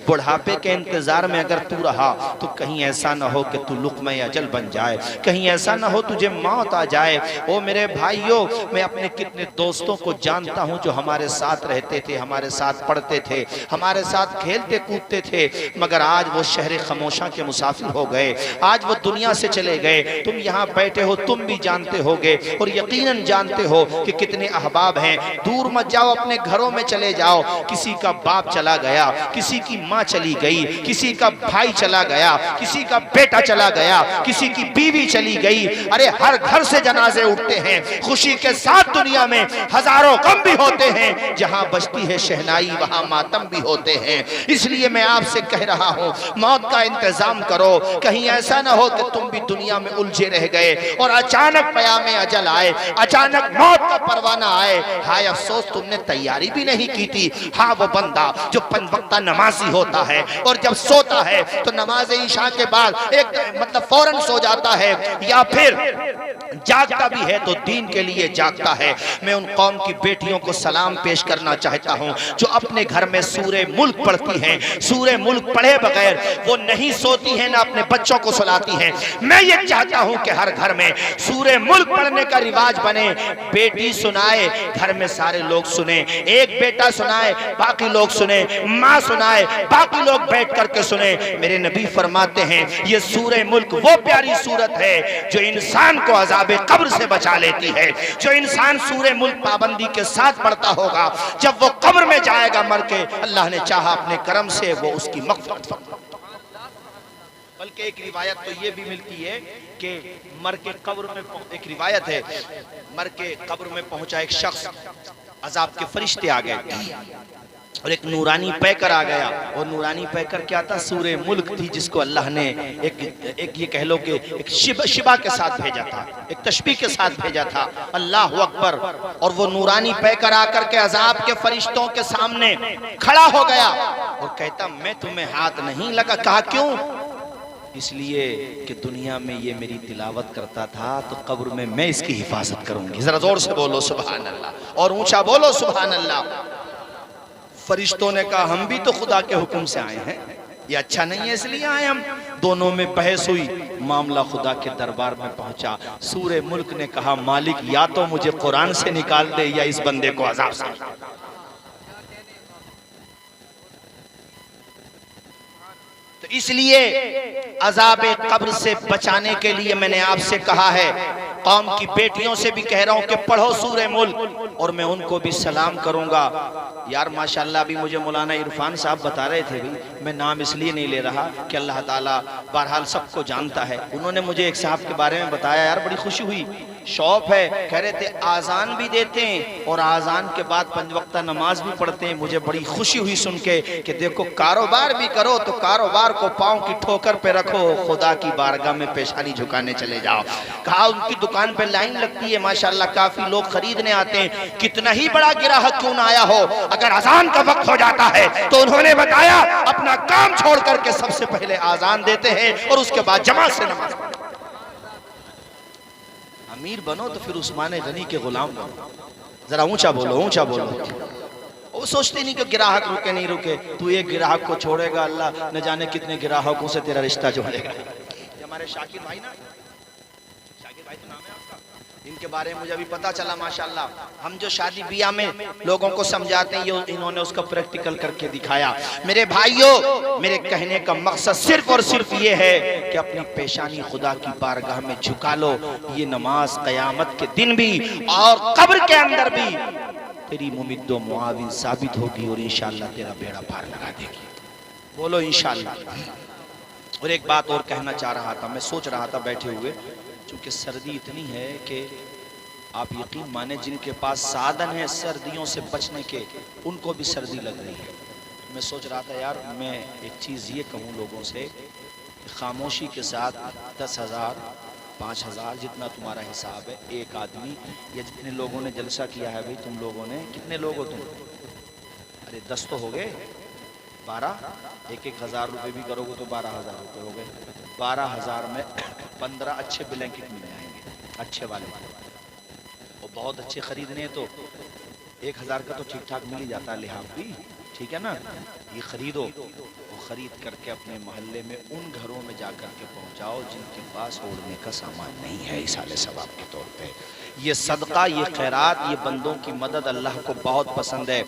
بڑھاپے کے انتظار میں اگر تو رہا تو کہیں ایسا نہ ہو کہ تو لقمہ اجل بن جائے، کہیں ایسا نہ ہو تجھے موت آ جائے۔ او میرے بھائیو، میں اپنے کتنے دوستوں کو جانتا ہوں جو ہمارے ساتھ رہتے تھے، ہمارے ساتھ پڑھتے تھے، ہمارے ساتھ کھیلتے کودتے تھے، مگر آج وہ شہر خاموشاں کے مسافر ہو گئے، آج وہ دنیا سے چلے گئے۔ تم یہاں بیٹھے ہو، تم بھی جانتے ہوگے اور یقیناً جانتے ہو کہ کتنے احباب ہیں۔ دور مت جاؤ، اپنے گھروں میں چلے جاؤ، کسی کا باپ چلا گیا، کسی کی ماں چلی گئی، کسی کا بھائی چلا گیا، کسی کا بیٹا چلا گیا، کسی کی بیوی چلی گئی۔ ارے ہر گھر سے جنازے اٹھتے ہیں، خوشی کے ساتھ دنیا میں ہزاروں غم بھی ہوتے ہیں، جہاں بجتی ہے شہنائی وہاں ماتم بھی ہوتے ہیں۔ اس لیے میں آپ سے کہہ رہا ہوں، موت کا انتظام کرو، کہیں ایسا نہ ہو کہ تم بھی دنیا میں الجھے رہ گئے اور اچانک پیام اجل آئے، اچانک موت کا پروانہ آئے۔ ہائے افسوس، تم نے تیاری بھی نہیں کی تھی۔ ہاں وہ بندہ جو پنج وقتہ نمازی ہوتا ہے اور جب سوتا ہے تو نماز عشاء کے بعد مطلب فوراً سو جاتا ہے، یا پھر جاگتا بھی ہے تو دین کے لیے جاگتا ہے۔ میں ان قوم کی بیٹیوں کو سلام پیش کرنا چاہتا ہوں جو اپنے گھر میں سورہ ملک پڑھتی ہیں، سورہ ملک پڑھے بغیر وہ نہیں سوتی ہیں، نہ اپنے بچوں کو سلاتی ہیں۔ میں یہ چاہتا ہوں کہ ہر گھر میں سورہ ملک پڑھنے کا رواج بنے، بیٹی سنائے، گھر میں سارے لوگ سنیں، ایک بیٹا سنائے، باقی لوگ سنیں، ماں سنائے، باقی لوگ بیٹھ کر کے سنیں۔ میرے نبی فرماتے ہیں یہ سورہ ملک وہ پیاری سورت ہے جو انسان کو عذاب قبر سے بچا لیتی ہے۔ جو انسان سورہ ملک پابندی کے ساتھ پڑھتا ہوگا، جب وہ قبر میں جائے گا مر کے، اللہ نے چاہا اپنے کرم سے وہ اس کی مغفرت فرمائے۔ بلکہ ایک روایت تو یہ بھی ملتی ہے کہ مر کے قبر میں ایک روایت ہے، مر کے قبر میں پہنچا ایک شخص، عذاب کے فرشتے آ گئے اور ایک نورانی پیکر آ گیا، اور نورانی پیکر کیا تھا؟ سورہ ملک تھی، جس کو اللہ نے ایک یہ کہہ لو کہ ایک شبہ کے ساتھ بھیجا تھا، ایک تشبیہ کے ساتھ بھیجا تھا۔ اللہ اکبر! اور وہ نورانی پیکر آ کر کے عذاب کے فرشتوں کے سامنے کھڑا ہو گیا اور کہتا میں تمہیں ہاتھ نہیں لگا۔ کہا کیوں؟ اس لیے کہ دنیا میں یہ میری تلاوت کرتا تھا تو قبر میں میں اس کی حفاظت کروں گی۔ ذرا زور سے بولو سبحان اللہ، اور اونچا بولو سبحان اللہ۔ فرشتوں نے کہا ہم بھی تو خدا کے حکم سے آئے ہیں، یہ اچھا نہیں ہے اس لیے آئے ہم۔ دونوں میں بحث ہوئی، معاملہ خدا کے دربار میں پہنچا۔ سورہ ملک نے کہا مالک یا تو مجھے قرآن سے نکال دے یا اس بندے کو عذاب سے۔ تو اس لیے عذاب قبر سے بچانے کے لیے میں نے آپ سے کہا ہے، قوم کی بیٹیوں سے بھی کہہ رہا ہوں کہ پڑھو سورہ ملک، اور میں ان کو بھی سلام کروں گا۔ یار ماشاءاللہ بھی مجھے مولانا عرفان صاحب بتا رہے تھے، میں نام اس لیے نہیں لے رہا کہ اللہ تعالیٰ بہرحال سب کو جانتا ہے۔ انہوں نے مجھے ایک صاحب کے بارے میں بتایا، یار بڑی خوشی ہوئی، شوق ہے، کہہ رہے تھے آذان بھی دیتے ہیں اور آذان کے بعد پنج وقتہ نماز بھی پڑھتے ہیں۔ مجھے بڑی خوشی ہوئی سن کے کہ دیکھو کاروبار بھی کرو تو کاروبار کو پاؤں کی ٹھوکر پہ رکھو، خدا کی بارگاہ میں پیشانی جھکانے چلے جاؤ۔ کہا ان کی دکان پہ لائن لگتی ہے ماشاءاللہ، کافی لوگ خریدنے آتے ہیں، کتنا ہی بڑا گراہک کیوں نہ آیا ہو، اگر اذان کا وقت ہو جاتا ہے تو انہوں نے بتایا اپنا کام چھوڑ کر کے سب سے پہلے آذان دیتے ہیں اور اس کے بعد جماعت سے نماز پڑھتے ہیں۔ امیر بنو تو پھر عثمان غنی کے غلام بنو۔ ذرا اونچا بولو، اونچا بولو۔ وہ سوچتے نہیں کہ گراہک رکے نہیں رکے، تو ایک گراہک کو چھوڑے گا اللہ نہ جانے کتنے گراہکوں سے تیرا رشتہ جوڑے گا۔ ہمارے شاکر بھائی نا، شاکر بھائی تو نام ہے آپ کا، ان کے بارے میں مجھے ابھی پتا چلا ماشاءاللہ۔ ہم جو شادی بیاہ میں لوگوں کو سمجھاتے ہیں، انہوں نے اس کا پریکٹیکل کر کے دکھایا۔ میرے بھائیوں، میرے کہنے کا مقصد صرف اور صرف یہ ہے کہ اپنی پیشانی خدا کی بارگاہ میں جھکا لو۔ یہ نماز قیامت کے دن بھی اور قبر کے اندر بھی تیری ممد و معاون ثابت ہوگی اور انشاءاللہ تیرا بیڑا پار لگا دے گی۔ بولو انشاءاللہ۔ اور ایک بات اور کہنا چاہ رہا تھا، میں سوچ رہا تھا بیٹھے ہوئے، چونکہ سردی اتنی ہے کہ آپ یقین مانیں جن کے پاس سادن ہے سردیوں سے بچنے کے، ان کو بھی سردی لگ رہی ہے۔ میں سوچ رہا تھا یار میں ایک چیز یہ کہوں لوگوں سے کہ خاموشی کے ساتھ 10,000 5,000 جتنا تمہارا حساب ہے، ایک آدمی یا جتنے لوگوں نے جلسہ کیا ہے بھئی، تم لوگوں نے کتنے لوگ ہو تم؟ ارے 10 تو ہو گئے، 12، ایک ہزار روپے بھی کرو گے تو 12,000 روپے ہو گئے۔ 12,000 میں 15 اچھے بلینکٹ مل جائیں گے، اچھے والے، اور بہت اچھے خریدنے ہیں تو 1,000 کا تو ٹھیک ٹھاک مل ہی جاتا ہے، لحاظ بھی ٹھیک ہے نا۔ یہ خریدو، خرید کر کے اپنے محلے میں ان گھروں میں جا کر کے پہنچاؤ جن کے پاس اوڑھنے کا سامان نہیں ہے، ایصال ثواب کے طور پہ۔ یہ صدقہ، یہ خیرات، یہ بندوں کی مدد اللہ کو بہت پسند ہے،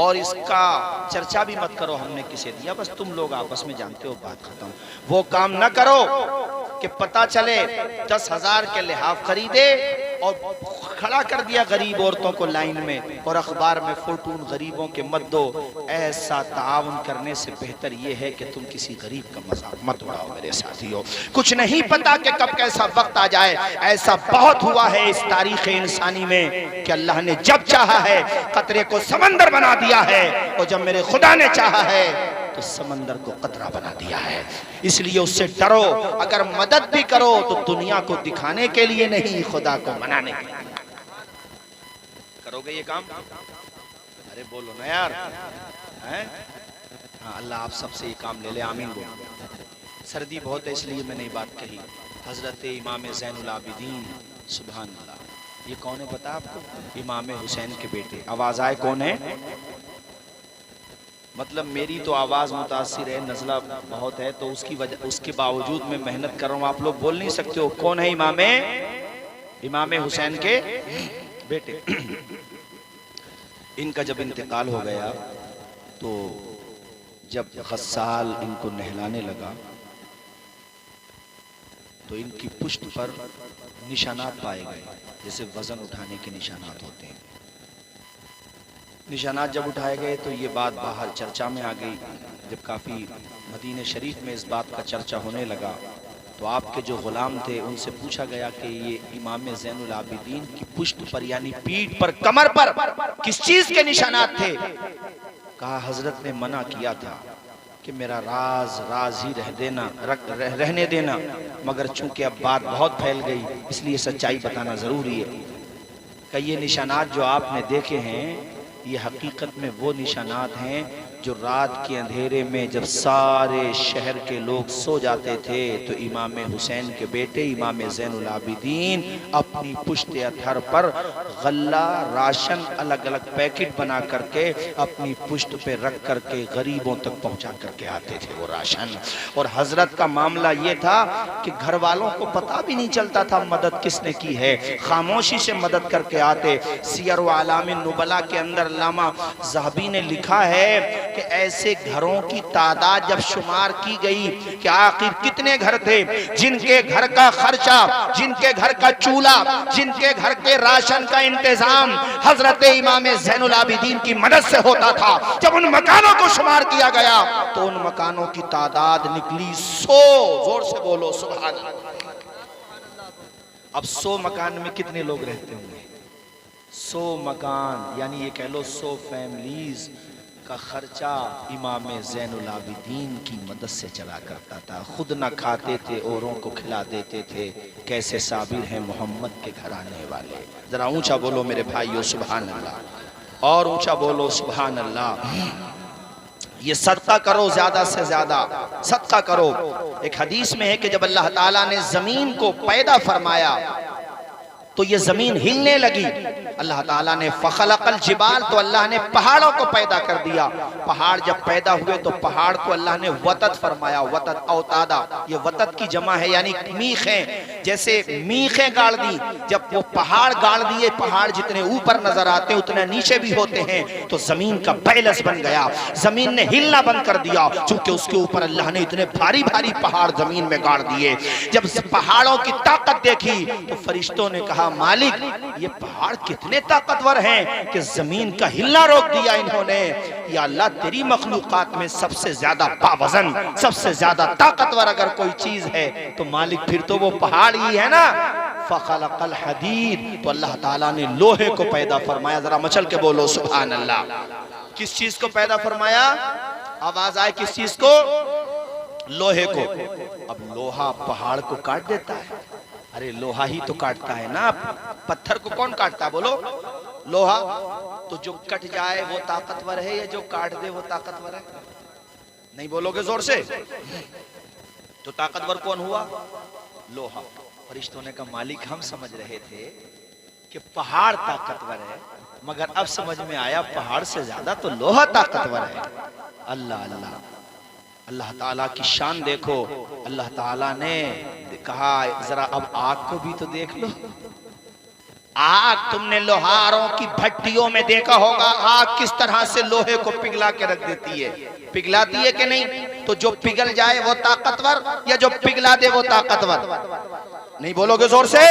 اور اس کا چرچا بھی مت کرو ہم نے کسے دیا، بس تم لوگ آپس میں جانتے ہو، بات ختم۔ وہ کام نہ کرو کہ پتہ چلے 10,000 کے لحاف خریدے اور کھڑا کر دیا غریب عورتوں کو لائن میں، اور اخبار میں فوٹون غریبوں کے مت دو۔ ایسا تعاون کرنے سے بہتر یہ ہے کہ تم کسی غریب کا مذاق مت اڑاؤ میرے ساتھیو۔ کچھ نہیں پتا کہ کب کیسا وقت آ جائے۔ ایسا بہت ہوا ہے اس تاریخ انسانی میں کہ اللہ نے جب چاہا ہے قطرے کو سمندر بنا دیا ہے، اور جب میرے خدا نے چاہا ہے تو سمندر کو قطرہ بنا دیا ہے۔ اس لیے اس سے ڈرو، اگر مدد بھی کرو تو دنیا کو دکھانے کے لیے نہیں، خدا کو منانے کے لیے۔ کرو گے یہ کام؟ ارے بولو نا یار، ہاں اللہ آپ سب سے یہ کام لے لے، آمین بولو۔ سردی بہت ہے اس لیے میں نے یہ بات کہی۔ حضرت امام زین العابدین، سبحان اللہ، یہ کون ہے پتا آپ کو؟ امام حسین کے بیٹے۔ آواز آئے کون ہے؟ مطلب میری تو آواز متاثر ہے، نزلہ بہت ہے، تو اس کے باوجود میں محنت کر رہا ہوں، آپ لوگ بول نہیں سکتے ہو کون ہے؟ امام حسین کے بیٹے۔ ان کا جب انتقال ہو گیا تو جب غسال ان کو نہلانے لگا تو ان کی پشت پر نشانات پائے گئے، جیسے وزن اٹھانے کے نشانات ہوتے ہیں۔ نشانات جب اٹھائے گئے تو یہ بات باہر چرچا میں آ گئی۔ جب کافی مدینہ شریف میں اس بات کا چرچا ہونے لگا تو آپ کے جو غلام تھے ان سے پوچھا گیا کہ یہ امام زین العابدین کی پشت پر یعنی پیٹھ پر، کمر پر کس چیز کے نشانات تھے؟ کہا حضرت نے منع کیا تھا کہ میرا راز ہی رہنے دینا، مگر چونکہ اب بات بہت پھیل گئی اس لیے سچائی بتانا ضروری ہے کہ یہ نشانات جو آپ نے دیکھے ہیں یہ حقیقت میں وہ نشانات ہیں جو رات کے اندھیرے میں جب سارے شہر کے لوگ سو جاتے تھے تو امام حسین کے بیٹے امام زین العابدین اپنی پشت اتھر پر غلہ راشن الگ الگ پیکٹ بنا کر کے اپنی پشت پہ رکھ کر کے غریبوں تک پہنچا کر کے آتے تھے وہ راشن۔ اور حضرت کا معاملہ یہ تھا کہ گھر والوں کو پتہ بھی نہیں چلتا تھا مدد کس نے کی ہے، خاموشی سے مدد کر کے آتے۔ سیر و اعلام النبلاء کے اندر علامہ ذہبی نے لکھا ہے کہ ایسے گھروں کی تعداد جب شمار کی گئی کہ آخر کتنے گھر تھے جن کے گھر کا خرچہ، جن کے گھر کا چولہا، جن کے گھر کے راشن کا انتظام حضرت امام زین العابدین کی مدد سے ہوتا تھا، جب ان مکانوں کو شمار کیا گیا تو ان مکانوں کی تعداد نکلی 100۔ زور سے بولو سبحان اللہ۔ اب 100 مکان میں کتنے لوگ رہتے ہوں گے؟ 100 مکان یعنی یہ کہہ لو 100 فیملیز کا خرچہ امام زین العابدین کی مدد سے چلا کرتا تھا۔ خود نہ کھاتے تھے، اوروں کو کھلا دیتے تھے۔ کیسے صابر ہیں محمد کے گھرانے والے، ذرا اونچا بولو میرے بھائیو سبحان اللہ، اور اونچا بولو سبحان اللہ۔ یہ صدقہ کرو، زیادہ سے زیادہ صدقہ کرو۔ ایک حدیث میں ہے کہ جب اللہ تعالیٰ نے زمین کو پیدا فرمایا تو یہ زمین ہلنے لگی۔ اللہ تعالیٰ نے فخلق الجبال، تو اللہ نے پہاڑوں کو پیدا کر دیا۔ پہاڑ جب پیدا ہوئے تو پہاڑ کو اللہ نے وتد فرمایا، وتد اوتادا، یہ وتد کی جمع ہے یعنی میخیں، جیسے میخیں گاڑ دی۔ جب وہ پہاڑ گاڑ دیے، پہاڑ جتنے اوپر نظر آتے ہیں اتنے نیچے بھی ہوتے ہیں، تو زمین کا بیلنس بن گیا، زمین نے ہلنا بند کر دیا، چونکہ اس کے اوپر اللہ نے اتنے بھاری بھاری پہاڑ زمین میں گاڑ دیے۔ جب پہاڑوں کی طاقت دیکھی تو فرشتوں نے کہا مالک یہ پہاڑ کتنے طاقتور ہیں کہ زمین کا ہلنا روک دیا انہوں نے۔ یا اللہ تیری مخلوقات میں سب سے زیادہ باوزن، سب سے زیادہ طاقتور اگر کوئی چیز ہے تو مالک پھر تو وہ پہاڑ ہی ہے نا۔ فخلق الحدید، تو اللہ تعالیٰ نے لوہے کو پیدا فرمایا۔ ذرا مچل کے بولو سبحان اللہ۔ کس چیز کو پیدا فرمایا؟ آواز آئے کس چیز کو؟ لوہے کو۔ اب لوہا پہاڑ کو کاٹ دیتا ہے؟ ارے لوہا ہی تو کاٹتا ہے نا، پتھر کو کون کاٹتا ہے بولو؟ لوہا۔ تو جو کٹ جائے وہ طاقتور ہے یا جو کاٹ دے وہ طاقتور ہے؟ نہیں بولو گے زور سے؟ تو طاقتور کون ہوا؟ لوہا۔ فرشتوں نے کہا مالک ہم سمجھ رہے تھے کہ پہاڑ طاقتور ہے، مگر اب سمجھ میں آیا پہاڑ سے زیادہ تو لوہا طاقتور ہے۔ اللہ اللہ۔ اللہ تعالیٰ کی شان دیکھو، اللہ تعالیٰ نے کہا ذرا اب آگ کو بھی تو دیکھ لو۔ آگ تم نے لوہاروں کی بھٹیوں میں دیکھا ہوگا، آگ کس طرح سے لوہے کو پگھلا کے رکھ دیتی ہے، پگھلاتی ہے کہ نہیں؟ تو جو پگھل جائے وہ طاقتور یا جو پگھلا دے وہ طاقتور؟ نہیں بولو گے زور سے؟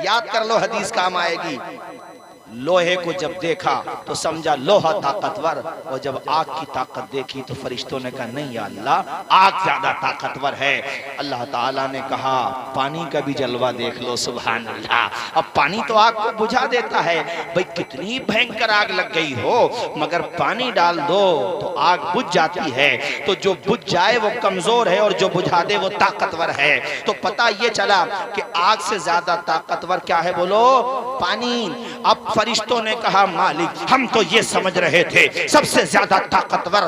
یاد کر لو، حدیث کام آئے گی۔ لوہے کو جب دیکھا تو سمجھا لوہا طاقتور، اور جب آگ کی طاقت دیکھی تو فرشتوں نے کہا نہیں یا اللہ، آگ زیادہ طاقتور ہے۔ اللہ تعالیٰ نے کہا پانی کا بھی جلوہ دیکھ لو، سبحان اللہ۔ اب پانی تو آگ کو بجھا دیتا ہے، بھئی کتنی بھینکر آگ لگ گئی ہو، مگر پانی ڈال دو تو آگ بجھ جاتی ہے۔ تو جو بجھ جائے وہ کمزور ہے اور جو بجھا دے وہ طاقتور ہے۔ تو پتہ یہ چلا کہ آگ سے زیادہ طاقتور کیا ہے؟ بولو پانی۔ اب فرشتوں نے کہا مالک ہم تو یہ سمجھ رہے تھے سب سے زیادہ طاقتور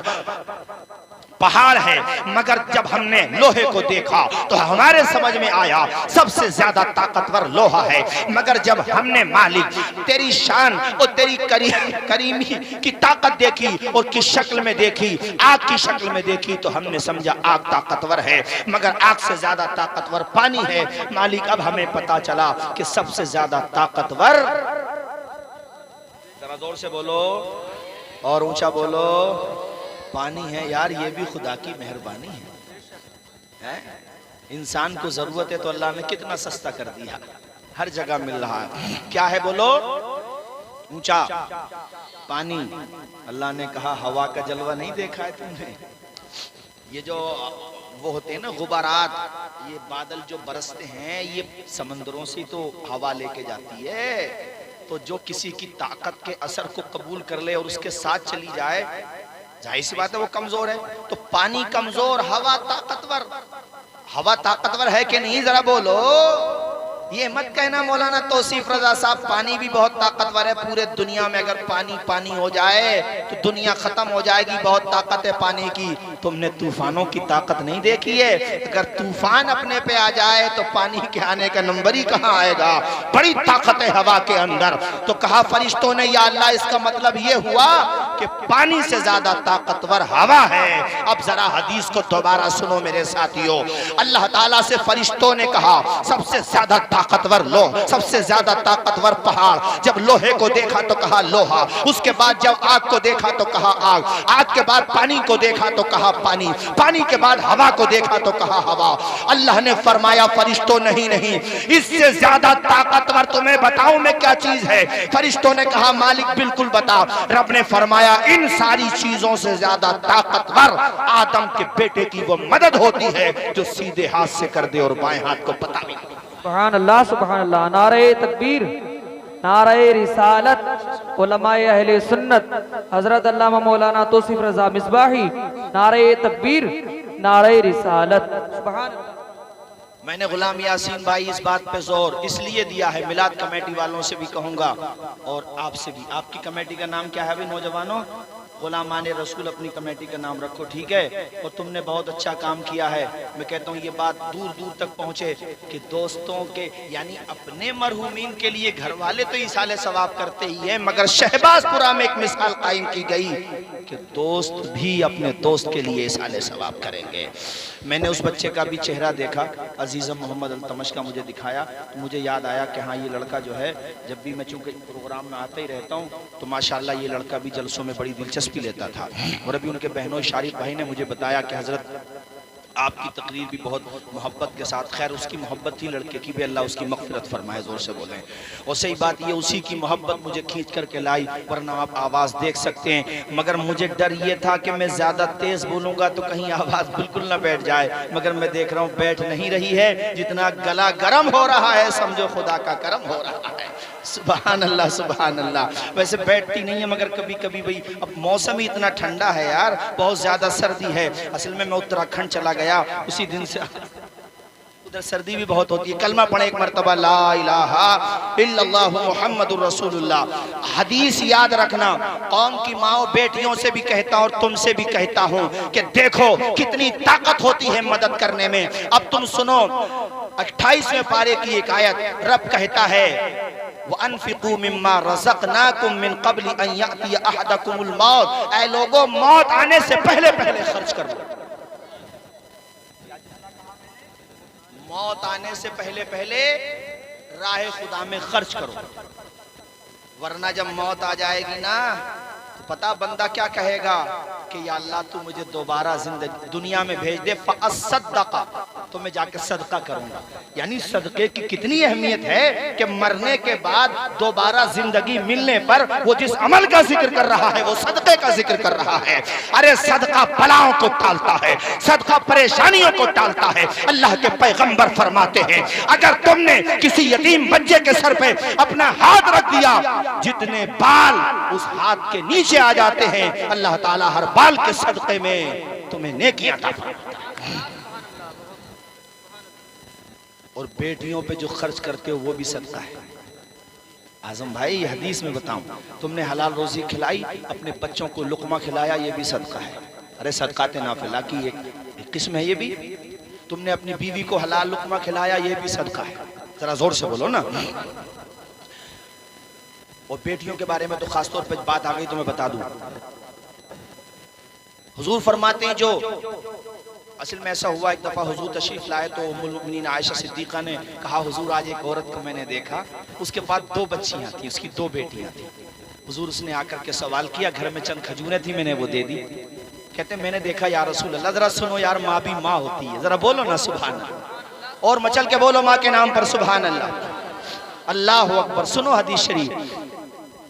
پہاڑ ہے، مگر جب ہم نے لوہے کو دیکھا تو ہمارے سمجھ میں آیا سب سے زیادہ طاقتور لوہا ہے، مگر جب ہم نے مالک تیری شان اور تیری کریمی کی طاقت دیکھی اور کس شکل میں دیکھی، آگ کی شکل میں دیکھی، تو ہم نے سمجھا آگ طاقتور ہے، مگر آگ سے زیادہ طاقتور پانی ہے۔ مالک اب ہمیں پتا چلا کہ سب سے زیادہ طاقتور، ذرا زور سے بولو اور اونچا بولو، پانی ہے۔ یار یہ بھی خدا کی مہربانی ہے، انسان کو ضرورت ہے تو اللہ نے کتنا سستا کر دیا، ہر جگہ مل رہا ہے۔ کیا ہے بولو اونچا؟ پانی۔ اللہ نے کہا ہوا کا جلوہ نہیں دیکھا ہے تم نے؟ یہ جو وہ ہوتے ہیں نا غبارات، یہ بادل جو برستے ہیں یہ سمندروں سے تو ہوا لے کے جاتی ہے، تو جو کسی کی طاقت کے اثر کو قبول کر لے اور اس کے ساتھ چلی جائے، ظاہر سی بات ہے وہ کمزور ہے۔ تو پانی کمزور، ہوا طاقتور۔ ہوا طاقتور ہے کہ نہیں؟ ذرا بولو۔ یہ مت کہنا مولانا توصیف رضا صاحب پانی بھی بہت طاقتور ہے، پورے دنیا میں اگر پانی ہو جائے تو دنیا ختم ہو جائے گی، بہت طاقت ہے پانی کی۔ تم نے طوفانوں کی طاقت نہیں دیکھی ہے؟ اگر طوفان اپنے پہ آ جائے تو پانی کے آنے کا نمبر ہی کہاں آئے گا، بڑی طاقت ہے ہوا کے اندر۔ تو کہا فرشتوں نے یا اللہ اس کا مطلب یہ ہوا کہ پانی سے زیادہ طاقتور ہوا ہے۔ اب ذرا حدیث کو دوبارہ سنو میرے ساتھیو۔ اللہ تعالیٰ سے فرشتوں نے کہا سب سے زیادہ طاقتور لوہ، سب سے زیادہ طاقتور پہاڑ۔ جب لوہے کو دیکھا تو کہا لوہا، اس کے بعد جب آگ کو دیکھا تو کہا آگ، آگ کے بعد پانی کو دیکھا تو کہا پانی، پانی کے بعد ہوا کو دیکھا تو کہا ہوا۔ اللہ نے فرمایا فرشتوں نہیں اس سے زیادہ طاقتور تمہیں بتاؤں میں کیا چیز ہے؟ فرشتوں نے کہا مالک بالکل بتا۔ رب نے فرمایا ان ساری چیزوں سے زیادہ طاقتور آدم کے بیٹے کی وہ مدد ہوتی ہے جو سیدھے ہاتھ سے کر دے اور بائیں ہاتھ کو پتہ بھی نہیں۔ سبحان اللہ سبحان اللہ، نعرہ تکبیر، نعرہ رسالت، علماء اہل سنت حضرت علامہ مولانا توصیف رضا مصباحی، نعرہ تکبیر، نعرہ رسالت، سبحان اللہ۔ میں نے غلام یاسین بھائی اس بات پہ زور اس لیے دیا ہے، میلاد کمیٹی والوں سے بھی کہوں گا اور آپ سے بھی۔ آپ کی کمیٹی کا نام کیا ہے بھی نوجوانوں؟ غلامان رسول اپنی کمیٹی کا نام رکھو، ٹھیک ہے؟ اور تم نے بہت اچھا کام کیا ہے۔ میں کہتا ہوں یہ بات دور دور تک پہنچے کہ دوستوں کے یعنی اپنے مرحومین کے لیے گھر والے تو ایصال ثواب کرتے ہی ہیں، مگر شہباز پورہ میں ایک مثال قائم کی گئی کہ دوست بھی اپنے دوست کے لیے ایصال ثواب کریں گے۔ میں نے اس بچے کا بھی چہرہ دیکھا، عزیزم محمد التمش کا مجھے دکھایا تو مجھے یاد آیا کہ ہاں یہ لڑکا جو ہے، جب بھی میں چونکہ پروگرام میں آتا ہی رہتا ہوں تو ماشاءاللہ یہ لڑکا بھی جلسوں میں بڑی دلچسپی لیتا تھا۔ اور ابھی ان کے بہنوں شارف بھائی نے مجھے بتایا کہ حضرت آپ کی تقریر بھی بہت محبت کے ساتھ، خیر اس کی محبت تھی لڑکے کی بھی، اللہ اس کی مغفرت فرمائے، زور سے بولیں۔ اور صحیح بات یہ اسی کی محبت مجھے کھینچ کر کے لائی، ورنہ آپ آواز دیکھ سکتے ہیں، مگر مجھے ڈر یہ تھا کہ میں زیادہ تیز بولوں گا تو کہیں آواز بالکل نہ بیٹھ جائے، مگر میں دیکھ رہا ہوں بیٹھ نہیں رہی ہے، جتنا گلا گرم ہو رہا ہے سمجھو خدا کا کرم ہو رہا ہے۔ سبحان اللہ سبحان اللہ۔ ویسے بیٹھتی نہیں ہے مگر کبھی کبھی بھئی اب موسم ہی اتنا ٹھنڈا ہے یار، بہت زیادہ سردی ہے۔ اصل میں اتراکھنڈ چلا گیا اسی دن سے، ادھر سردی بھی بہت ہوتی ہے۔ کلمہ پڑھیں ایک مرتبہ لا الہ الا اللہ محمد الرسول اللہ۔ حدیث یاد رکھنا، قوم کی ماں بیٹیوں سے بھی کہتا اور تم سے بھی کہتا ہوں کہ دیکھو کتنی طاقت ہوتی ہے مدد کرنے میں۔ اب تم سنو 28ویں پارے کی ایک آیت، رب کہتا ہے وَأَنفِقُوا مِمَّا رَزَقْنَاكُم مِّن قَبْلِ أَن يَأْتِيَ أَحَدَكُمُ الْمَوْتُ، اے لوگوں موت آنے سے پہلے خرچ کر لو۔ موت آنے سے پہلے پہلے راہ خدا میں خرچ کرو، ورنہ جب موت آ جائے گی نا پتا بندہ کیا کہے گا کہ یا اللہ تو مجھے دوبارہ زندگی دنیا میں بھیج دے فَأَصَّدَّقَ، تو میں جا کے صدقہ کروں گا۔ یعنی صدقے کی کتنی اہمیت ہے کہ مرنے کے بعد دوبارہ زندگی ملنے پر وہ جس عمل کا ذکر کر رہا ہے وہ صدقے کا ذکر کر رہا ہے۔ ارے صدقہ بلاؤں کو ٹالتا ہے، صدقہ پریشانیوں کو ٹالتا ہے۔ اللہ کے پیغمبر فرماتے ہیں اگر تم نے کسی یتیم بچے کے سر پہ اپنا ہاتھ رکھ دیا، جتنے بال اس ہاتھ کے نیچے آ جاتے ہیں اللہ تعالیٰ ہر بال کے صدقے میں تمہیں نیکی عطا فرماتا ہے۔ اور بیٹیوں پہ جو خرچ کرتے ہو وہ بھی صدقہ ہے۔ اعظم بھائی یہ حدیث میں بتاؤں، تم نے حلال روزی کھلائی، اپنے بچوں کو لقمہ کھلایا، یہ بھی صدقہ ہے۔ ارے صدقات نافلہ کی ایک قسم ہے یہ بھی۔ تم نے اپنی بیوی کو حلال لقمہ کھلایا، یہ بھی صدقہ ہے۔ ذرا زور سے بولو نا۔ اور بیٹیوں کے بارے میں تو خاص طور پہ بات آ گئی تو میں بتا دوں، حضور فرماتے ہیں جو اصل میں ایسا ہوا، ایک دفعہ حضور تشریف لائے تو ام المؤمنین عائشہ صدیقہ نے کہا حضور آج ایک عورت کو میں نے دیکھا، اس کے پاس 2 بچیاں تھیں، اس کی 2 بیٹیاں تھیں۔ حضور اس نے آ کر کے سوال کیا، گھر میں چند کھجوریں تھیں میں نے وہ دے دی۔ کہتے ہیں میں نے دیکھا یا رسول اللہ، ذرا سنو یار ماں بھی ماں ہوتی ہے، ذرا بولو نا سبحان اللہ، اور مچل کے بولو ماں کے نام پر سبحان اللہ، اللہ اکبر۔ سنو حدیث شریف،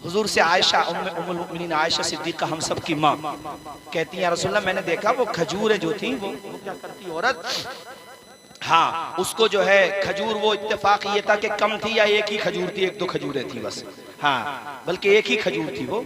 حضور سے عائشہ ام المؤمنین عائشہ صدیقہ ہم سب کی ماں کہتی ہیں یا رسول اللہ میں نے دیکھا وہ کھجوریں جو تھیں وہ کیا کرتی عورت، ہاں اس کو جو ہے کھجور وہ اتفاق یہ تھا کہ کم تھی یا ایک ہی کھجور تھی، 1-2 کھجوریں تھی بس، ہاں بلکہ ایک ہی کھجور تھی وہ۔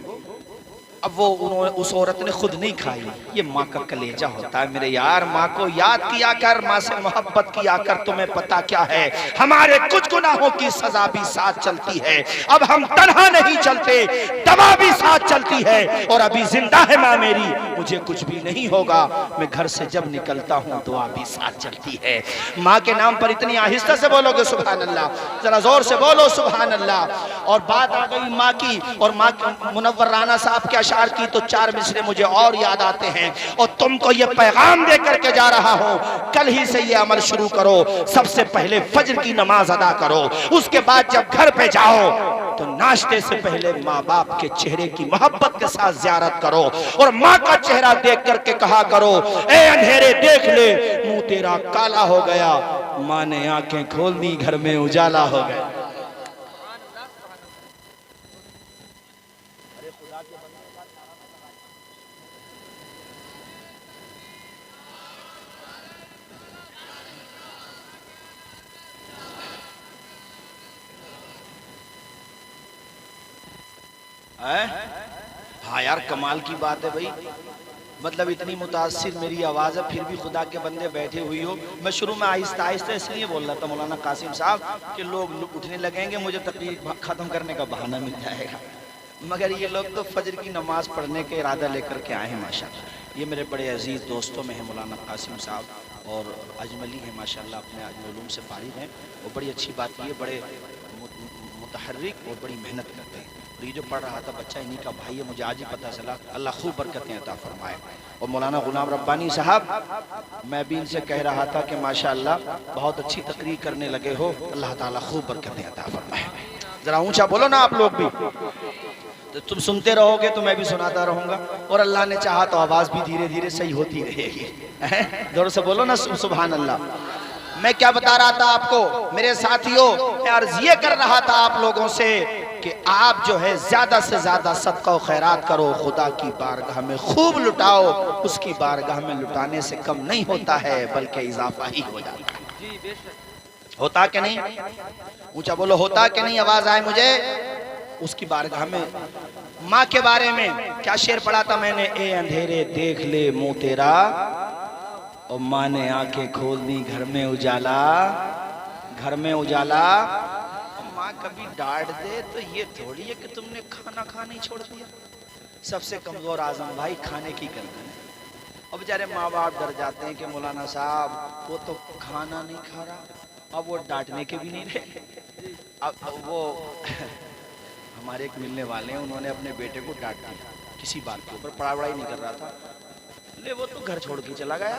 اب وہ اس عورت نے خود نہیں کھائی۔ یہ ماں کا کلیجہ ہوتا ہے میرے یار، ماں کو یاد کیا کر، ماں سے محبت کیا کر، تمہیں پتا کیا ہے ہمارے کچھ گناہوں کی سزا بھی ساتھ چلتی ہے، اب ہم تنہا نہیں چلتے، دوا بھی ساتھ چلتی ہے، اور ابھی زندہ ہے ماں میری، مجھے کچھ بھی نہیں ہوگا، میں گھر سے جب نکلتا ہوں دعا بھی ساتھ چلتی ہے۔ ماں کے نام پر اتنی آہستہ سے بولو گے سبحان اللہ، ذرا زور سے بولو سبحان اللہ۔ اور بات آ گئی ماں کی، اور ماں منور رانا صاحب کے اشعار کی تو 4 مصرے مجھے اور یاد آتے ہیں، اور تم کو یہ پیغام دے کر کے جا رہا ہوں، کل ہی سے یہ عمل شروع کرو، سب سے پہلے فجر کی نماز ادا کرو، اس کے بعد جب گھر پہ جاؤ تو ناشتے سے پہلے ماں باپ کے چہرے کی محبت کے ساتھ زیارت کرو، اور ماں کا چہرہ دیکھ کر کے کہا کرو اے اندھیرے دیکھ لے منہ تیرا کالا ہو گیا، ماں نے آنکھیں کھول دی گھر میں اجالا ہو گیا۔ ہاں یار کمال کی بات ہے بھائی، مطلب اتنی متاثر میری آواز ہے پھر بھی خدا کے بندے بیٹھے ہوئی ہو۔ میں شروع میں آہستہ آہستہ اس لیے بول رہا تھا مولانا قاسم صاحب کہ لوگ اٹھنے لگیں گے، مجھے تقریر ختم کرنے کا بہانہ مل جائے گا، مگر یہ لوگ تو فجر کی نماز پڑھنے کے ارادہ لے کر کے آئے ہیں ماشاءاللہ۔ یہ میرے بڑے عزیز دوستوں میں ہیں مولانا قاسم صاحب اور اجملی ہیں ماشاءاللہ، اپنے علوم سے فارغ ہیں، اور بڑی اچھی بات یہ بڑے متحرک اور بڑی محنت کرتے ہیں، اور یہ جو پڑھ رہا تھا بچہ انہی کا بھائی ہے، مجھے آج ہی پتہ چلا، اللہ خوب برکتیں عطا فرمائے۔ اور مولانا غلام ربانی صاحب میں بھی ان سے کہہ رہا تھا کہ ماشاءاللہ بہت اچھی تقریر کرنے لگے ہو، اللہ تعالیٰ خوب برکتیں عطا فرمائے۔ ذرا اونچا بولو نا آپ لوگ بھی، تم سنتے رہو گے تو میں بھی سناتا رہوں گا، اور اللہ نے چاہا تو آواز بھی دھیرے دھیرے صحیح ہوتی رہے گی۔ زور سے بولو نا سبحان اللہ۔ میں کیا بتا رہا تھا آپ کو میرے ساتھیوں، میں عرض یہ کر رہا تھا آپ لوگوں سے کہ آپ جو ہے زیادہ سے زیادہ صدقہ و خیرات کرو، خدا کی بارگاہ میں خوب لٹاؤ، اس کی بارگاہ میں لٹانے سے کم نہیں ہوتا ہے بلکہ اضافہ ہی ہو جاتا ہے۔ ہوتا کہ نہیں؟ اونچا بولو ہوتا کہ نہیں، آواز آئے مجھے۔ اس کی بارگاہ میں ماں کے بارے میں کیا شعر پڑھا تھا میں نے، اے اندھیرے دیکھ لے منہ تیرا، اور ماں نے آنکھیں کھول دی گھر میں اجالا، گھر میں اجالا۔ ماں کبھی ڈانٹ دے تو یہ تھوڑی ہے کہ تم نے کھانا کھانا ہی چھوڑ دیا۔ سب سے کمزور اعظم بھائی کھانے کی گردن ہے، اور بیچارے ماں باپ ڈر جاتے ہیں کہ مولانا صاحب وہ تو کھانا نہیں کھا رہا، اب وہ ڈانٹنے کے بھی نہیں رہے۔ اب وہ ہمارے ایک ملنے والے ہیں، انہوں نے اپنے بیٹے کو ڈانٹ دیا کسی بات کے اوپر، پڑھائی نہیں کر رہا تھا، لے وہ تو گھر چھوڑ کے چلا گیا،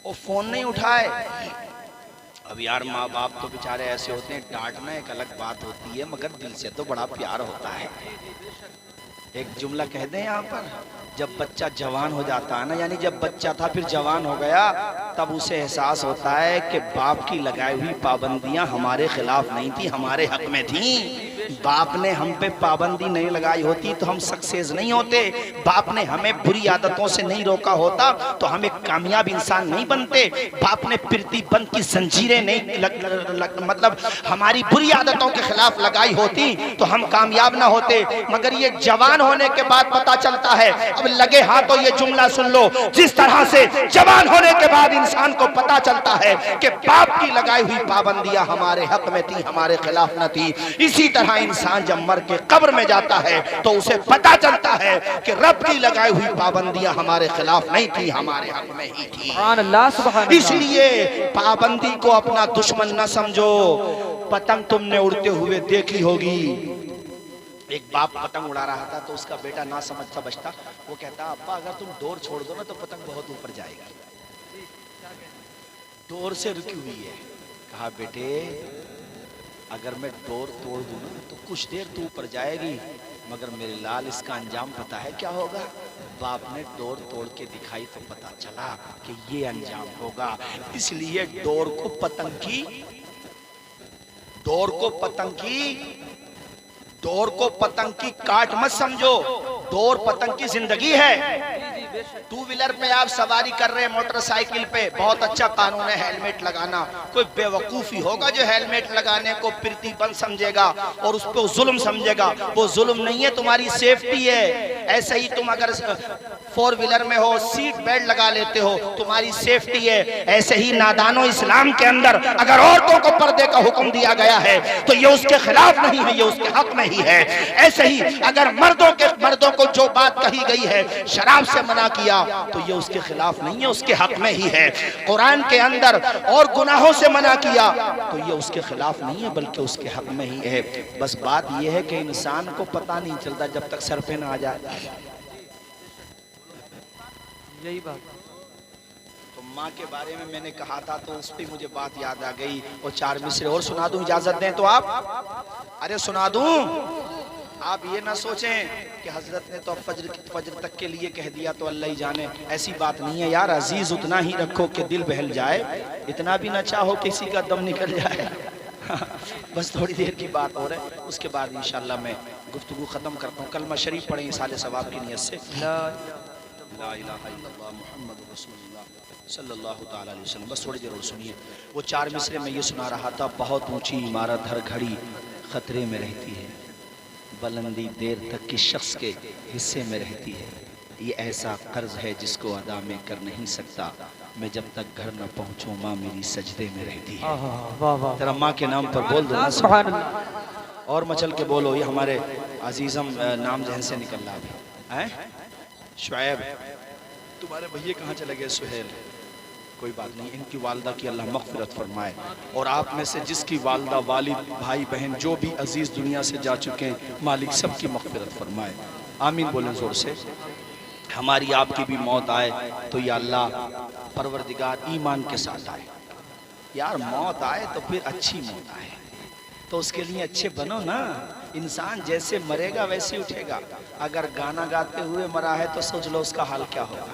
وہ فون نہیں اٹھائے، اب یار ماں باپ تو بیچارے ایسے ہوتے ہیں، ڈانٹنا ایک الگ بات ہوتی ہے مگر دل سے تو بڑا پیار ہوتا ہے۔ ایک جملہ کہہ دیں یہاں پر، جب بچہ جوان ہو جاتا ہے نا، یعنی جب بچہ تھا پھر جوان ہو گیا، تب اسے احساس ہوتا ہے کہ باپ کی لگائی ہوئی پابندیاں ہمارے خلاف نہیں تھی، ہمارے حق میں تھیں۔ باپ نے ہم پہ پابندی نہیں لگائی ہوتی تو ہم سکسیز نہیں ہوتے، باپ نے ہمیں بری عادتوں سے نہیں روکا ہوتا تو ہم ایک کامیاب انسان نہیں بنتے، باپ نے پرتی بند کی زنجیریں نہیں مطلب ہماری بری عادتوں کے خلاف لگائی ہوتی تو ہم کامیاب نہ ہوتے۔ مگر یہ جوان ہونے کے بعد پتا چلتا ہے، اب لگے ہاتھوں یہ جملہ سن لو، جس طرح سے جوان ہونے کے بعد انسان کو پتا چلتا ہے کہ باپ کی لگائی ہوئی پابندیاں ہمارے حق میں تھی، ہمارے خلاف نہ تھی، اسی طرح انسان جب مر کے قبر میں جاتا ہے تو اسے پتا چلتا ہے کہ رب کی لگائی ہوئی پابندیاں ہمارے خلاف نہیں تھی، ہمارے حق میں ہی تھی۔ سبحان اللہ سبحان اللہ۔ اس لیے پابندی کو اپنا دشمن نہ سمجھو۔ پتنگ تم نے اڑتے ہوئے دیکھی ہوگی، ایک باپ پتنگ اڑا رہا تھا تو اس کا بیٹا نہ سمجھتا بچتا، وہ کہتا ابا اگر تم ڈور چھوڑ دو نا تو پتنگ بہت اوپر جائے گا۔ ڈور سے رکی ہوئی ہے، کہا بیٹے اگر میں ڈور توڑ دوں نا تو کچھ دیر تو اوپر جائے گی، مگر میرے لال اس کا انجام پتا ہے کیا ہوگا؟ باپ نے ڈور توڑ کے دکھائی تو پتا چلا کہ یہ انجام ہوگا۔ اس لیے ڈور کو پتنگ کی کاٹ مت سمجھو، ڈور پتنگ کی زندگی ہے۔ ٹو ویلر پہ آپ سواری کر رہے ہیں، موٹر سائیکل پہ، بہت اچھا قانون ہے ہیلمٹ لگانا۔ کوئی بے وقوفی ہوگا جو ہیلمٹ لگانے کو پرتی بند سمجھے گا اور اس پہ ظلم سمجھے گا، وہ ظلم نہیں ہے، تمہاری سیفٹی ہے۔ ایسے ہی تم اگر فور ویلر میں ہو سیٹ بیلٹ لگا لیتے ہو، تمہاری سیفٹی ہے۔ ایسے ہی نادانوں اسلام کے اندر اگر عورتوں کو پردے کا حکم دیا گیا ہے تو یہ اس کے خلاف نہیں ہے، یہ اس کے حق میں ہی ہے۔ ایسے ہی اگر مردوں کو جو بات کہی گئی ہے، شراب سے منع کیا تو یہ اس کے خلاف نہیں ہے، اس کے حق میں ہی ہے۔ قرآن کے اندر اور گناہوں سے منع کیا تو یہ اس کے خلاف نہیں ہے بلکہ اس کے حق میں ہی ہے۔ بس بات یہ ہے کہ انسان کو پتہ نہیں چلتا جب تک سر پہ نہ آ جائے۔ یہی بات تو ماں کے بارے میں نے کہا تھا تو اس پہ مجھے بات یاد آ گئی، اور 4 مصرے اور سنا دوں اجازت دیں تو آپ؟ ارے سنا دوں؟ آپ یہ نہ سوچیں کہ حضرت نے تو فجر تک کے لیے کہہ دیا تو اللہ ہی جانے، ایسی بات نہیں ہے یار۔ عزیز اتنا ہی رکھو کہ دل بہل جائے، اتنا بھی نہ چاہو کسی کا دم نکل جائے۔ بس تھوڑی دیر کی بات ہو رہا ہے، اس کے بعد انشاءاللہ میں گفتگو ختم کرتا ہوں۔ کلمہ شریف پڑھیں اصال ثواب کی نیت سے، لا الہ الا اللہ محمد رسول اللہ صلی اللہ تعالی علیہ وسلم۔ بس تھوڑی دیر اور سنیے۔ وہ 4 مصرے میں یہ سنا رہا تھا، بہت اونچی عمارت ہر گھڑی خطرے میں رہتی ہے، بلندی دیر تک کس شخص کے حصے میں رہتی ہے، یہ ایسا قرض ہے جس کو ادا میں کر نہیں سکتا، میں جب تک گھر نہ پہنچوں ماں میری سجدے میں رہتی ہے۔ تیرا ماں کے نام پر بول دو سبحان اللہ۔ اور مچل کے بولو، یہ ہمارے عزیزم نام ذہن سے نکل رہا بھی۔ شعیب تمہارے بھئی کہاں چلے گئے؟ سہیل، کوئی بات نہیں، ان کی والدہ کی اللہ مغفرت فرمائے، اور آپ میں سے جس کی والدہ، والد، بھائی بہن جو بھی عزیز دنیا سے جا چکے ہیں، مالک سب کی مغفرت فرمائے، آمین بولیں زور سے۔ ہماری آپ کی بھی موت آئے تو یا اللہ پروردگار ایمان کے ساتھ آئے۔ یار موت آئے تو پھر اچھی موت آئے، تو اس کے لیے اچھے بنو نا۔ انسان جیسے مرے گا ویسے اٹھے گا۔ اگر گانا گاتے ہوئے مرا ہے تو سوچ لو اس کا حال کیا ہوگا،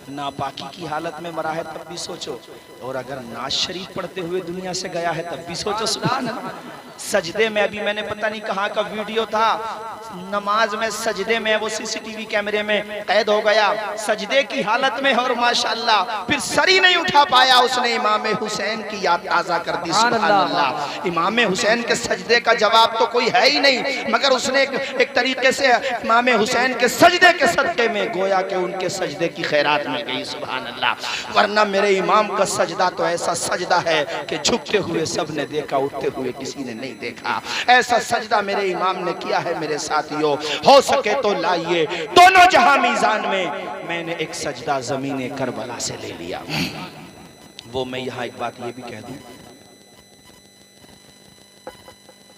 ناپاکی کی حالت میں مرا ہے تب بھی سوچو، اور اگر ناز شریف پڑھتے ہوئے دنیا سے گیا ہے تب بھی سوچو۔ سبحان اللہ۔ سجدے میں، ابھی میں نے پتہ نہیں کہاں کا ویڈیو تھا، نماز میں سجدے میں، وہ سی سی ٹی وی کیمرے میں قید ہو گیا، سجدے کی حالت میں، اور ماشاءاللہ پھر سری نہیں اٹھا پایا، اس نے امام حسین کی یاد تازہ کر دی۔ سبحان اللہ۔ امام حسین کے سجدے کا جواب تو کوئی ہے ہی نہیں، مگر اس نے ایک طریقے سے امام حسین کے سجدے کے صدقے میں گویا کہ ان کے سجدے کی خیرات مل گئی۔ سبحان اللہ۔ ورنہ میرے امام کا سجدہ تو ایسا سجدہ ہے کہ جھکتے ہوئے سب نے دیکھا، اٹھتے ہوئے کسی نے نہیں دیکھا۔ ایسا سجدہ میرے امام نے کیا ہے میرے ساتھیوں، ہو سکے تو لائیے دونوں جہاں میزان میں نے ایک سجدہ زمین کربلا سے لے لیا۔ وہ میں یہاں ایک بات یہ بھی کہہ دوں،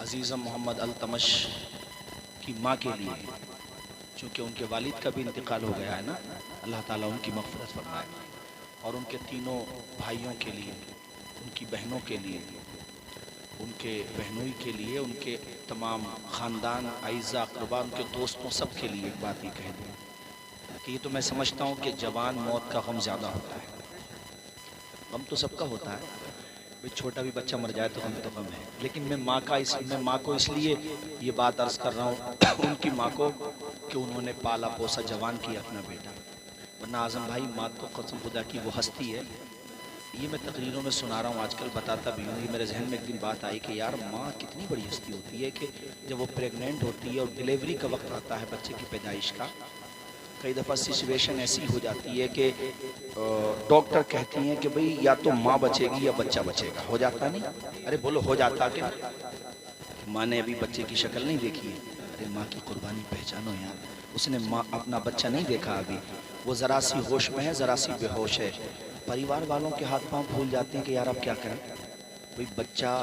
عزیزم محمد التمش کی ماں کے لیے، چونکہ ان کے والد کا بھی انتقال ہو گیا ہے نا، اللہ تعالیٰ ان کی مغفرت فرمائے، اور ان کے تینوں بھائیوں کے لیے ان کی بہنوں کے لیے، ان کے بہنوئی کے لیے، ان کے تمام خاندان، اعزاء اقربا، ان کے دوستوں، سب کے لیے ایک بات یہ کہہ دوں کہ یہ تو میں سمجھتا ہوں کہ جوان موت کا غم زیادہ ہوتا ہے. غم تو سب کا ہوتا ہے، بھئی چھوٹا بھی بچہ مر جائے تو غم ہے، لیکن میں ماں کو اس لیے یہ بات عرض کر رہا ہوں ان کی ماں کو کہ انہوں نے پالا پوسا جوان کیا اپنا بیٹا. ورنہ اعظم بھائی ماں کو قسم خدا کی وہ ہستی ہے. یہ میں تقریروں میں سنا رہا ہوں، آج کل بتاتا بھی ہوں. یہ میرے ذہن میں ایک دن بات آئی کہ یار ماں کتنی بڑی ہستی ہوتی ہے کہ جب وہ پریگننٹ ہوتی ہے اور ڈیلیوری کا وقت آتا ہے بچے کی پیدائش کا، کئی دفعہ سچویشن ایسی ہو جاتی ہے کہ ڈاکٹر کہتی ہیں کہ بھئی یا تو ماں بچے گی یا بچہ بچے گا. ہو جاتا نہیں؟ ارے بولو ہو جاتا کہ ماں نے ابھی بچے کی شکل نہیں دیکھی ہے. ارے ماں کی قربانی پہچانو یار. اس نے ماں اپنا بچہ نہیں دیکھا ابھی، وہ ذرا سی ہوش میں ہے، ذرا سی بے ہوش ہے. پریوار والوں کے ہاتھ پاؤں پھول جاتے ہیں کہ یار اب کیا کریں. بھئی بچہ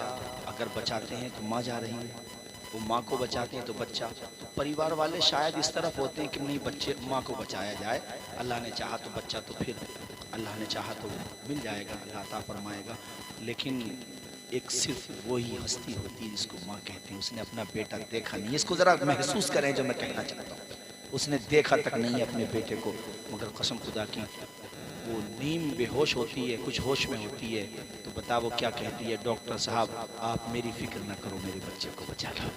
اگر بچاتے ہیں تو ماں جا رہی ہے، وہ ماں کو بچاتے ہیں تو بچہ. تو پریوار والے شاید اس طرف ہوتے ہیں کہ نہیں بچے ماں کو بچایا جائے، اللہ نے چاہا تو بچہ تو پھر اللہ نے چاہا تو مل جائے گا، اللہ عطا فرمائے گا. لیکن ایک صرف وہی ہستی ہوتی ہے جس کو ماں کہتے ہیں. اس نے اپنا بیٹا دیکھا نہیں. اس کو ذرا محسوس کریں جو میں کہنا چاہتا ہوں. اس نے دیکھا تک نہیں ہے اپنے بیٹے کو، مگر قسم خدا کی وہ نیم بے ہوش ہوتی ہے، کچھ ہوش میں ہوتی ہے تو بتا وہ کیا کہتی ہے، ڈاکٹر صاحب آپ میری فکر نہ کرو، میرے بچے کو بچا لو.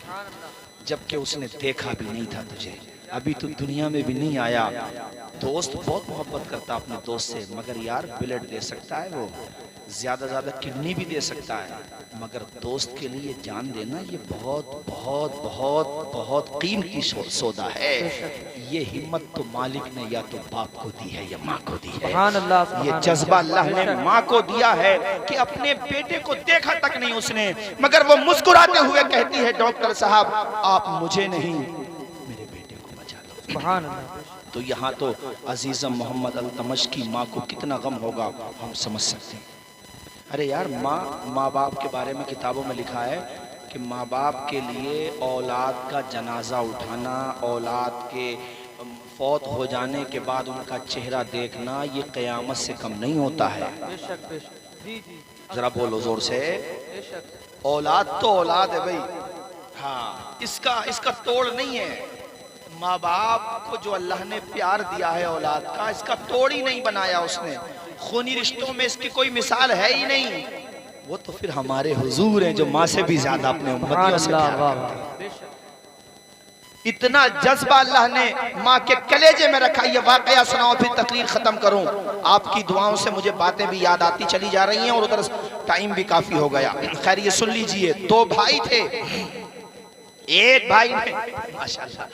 جبکہ اس نے دیکھا بھی نہیں تھا تجھے، ابھی تو دنیا میں بھی نہیں آیا. دوست بہت محبت کرتا اپنے دوست سے، مگر یار بلڈ دے سکتا ہے، وہ زیادہ زیادہ کڈنی بھی دے سکتا ہے، مگر دوست کے لیے جان دینا یہ بہت بہت بہت بہت قیمتی سودا ہے. یہ ہمت تو مالک نے یا تو باپ کو دی ہے یا ماں کو دی ہے. یہ جذبہ اللہ نے ماں کو دیا ہے کہ اپنے بیٹے کو دیکھا تک نہیں اس نے، مگر وہ مسکراتے ہوئے کہتی ہے ڈاکٹر صاحب آپ مجھے نہیں میرے بیٹے کو بچا لو. تو یہاں تو عزیزم محمد التمش کی ماں کو کتنا غم ہوگا ہم سمجھ سکتے ہیں. ارے یار ماں باپ کے بارے میں کتابوں میں لکھا ہے کہ ماں باپ کے لیے اولاد کا جنازہ اٹھانا، اولاد کے فوت ہو جانے کے بعد ان کا چہرہ دیکھنا یہ قیامت سے کم نہیں ہوتا ہے. ذرا بولو زور سے، اولاد تو اولاد ہے بھئی، ہاں اس کا توڑ نہیں ہے. ماں باپ کو جو اللہ نے پیار دیا ہے اولاد کا، اس کا توڑ ہی نہیں بنایا اس نے. خونی رشتوں میں اس کی کوئی مثال ہے ہی نہیں. وہ تو پھر ہمارے حضور ہیں جو ماں سے بھی زیادہ اپنے امتیوں سے پیار کرتے ہیں. اتنا جذبہ اللہ نے ماں کے کلیجے میں رکھا. یہ واقعہ سناؤ پھر تقریر ختم کروں. آپ کی دعاؤں سے مجھے باتیں بھی یاد آتی چلی جا رہی ہیں اور ادھر ٹائم بھی کافی ہو گیا. خیر یہ سن لیجئے، 2 بھائی تھے. ایک بھائی نے ماشاءاللہ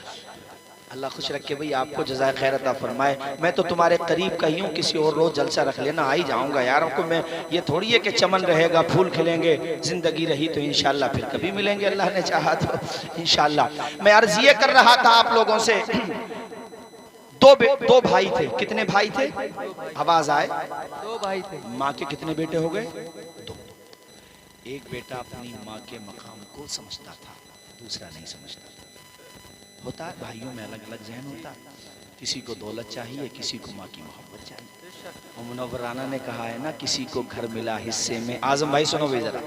اللہ خوش رکھے بھئی آپ کو جزائے خیر عطا فرمائے. میں تو تمہارے قریب کا ہی ہوں، کسی اور روز جلسہ رکھ لینا، آ ہی جاؤں گا یار. آپ کو میں یہ تھوڑی ہے کہ چمن رہے گا، پھول کھلیں گے، زندگی رہی تو انشاءاللہ پھر کبھی ملیں گے اللہ نے چاہا تو انشاءاللہ. میں عرض یہ کر رہا تھا آپ لوگوں سے، 2 بھائی تھے. کتنے بھائی تھے؟ آواز آئے. 2 بھائی تھے. ماں کے کتنے بیٹے ہو گئے؟ 2. ایک بیٹا اپنی ماں کے مقام کو سمجھتا تھا، دوسرا نہیں سمجھتا تھا. ہوتا ہے بھائیوں میں الگ الگ ذہن ہوتا ہے. کسی کو دولت چاہیے، کسی کو ماں کی محبت چاہیے. اور منورانہ نے کہا ہے نا کسی کو گھر ملا حصے میں. اعظم بھائی سنو بھی ذرا،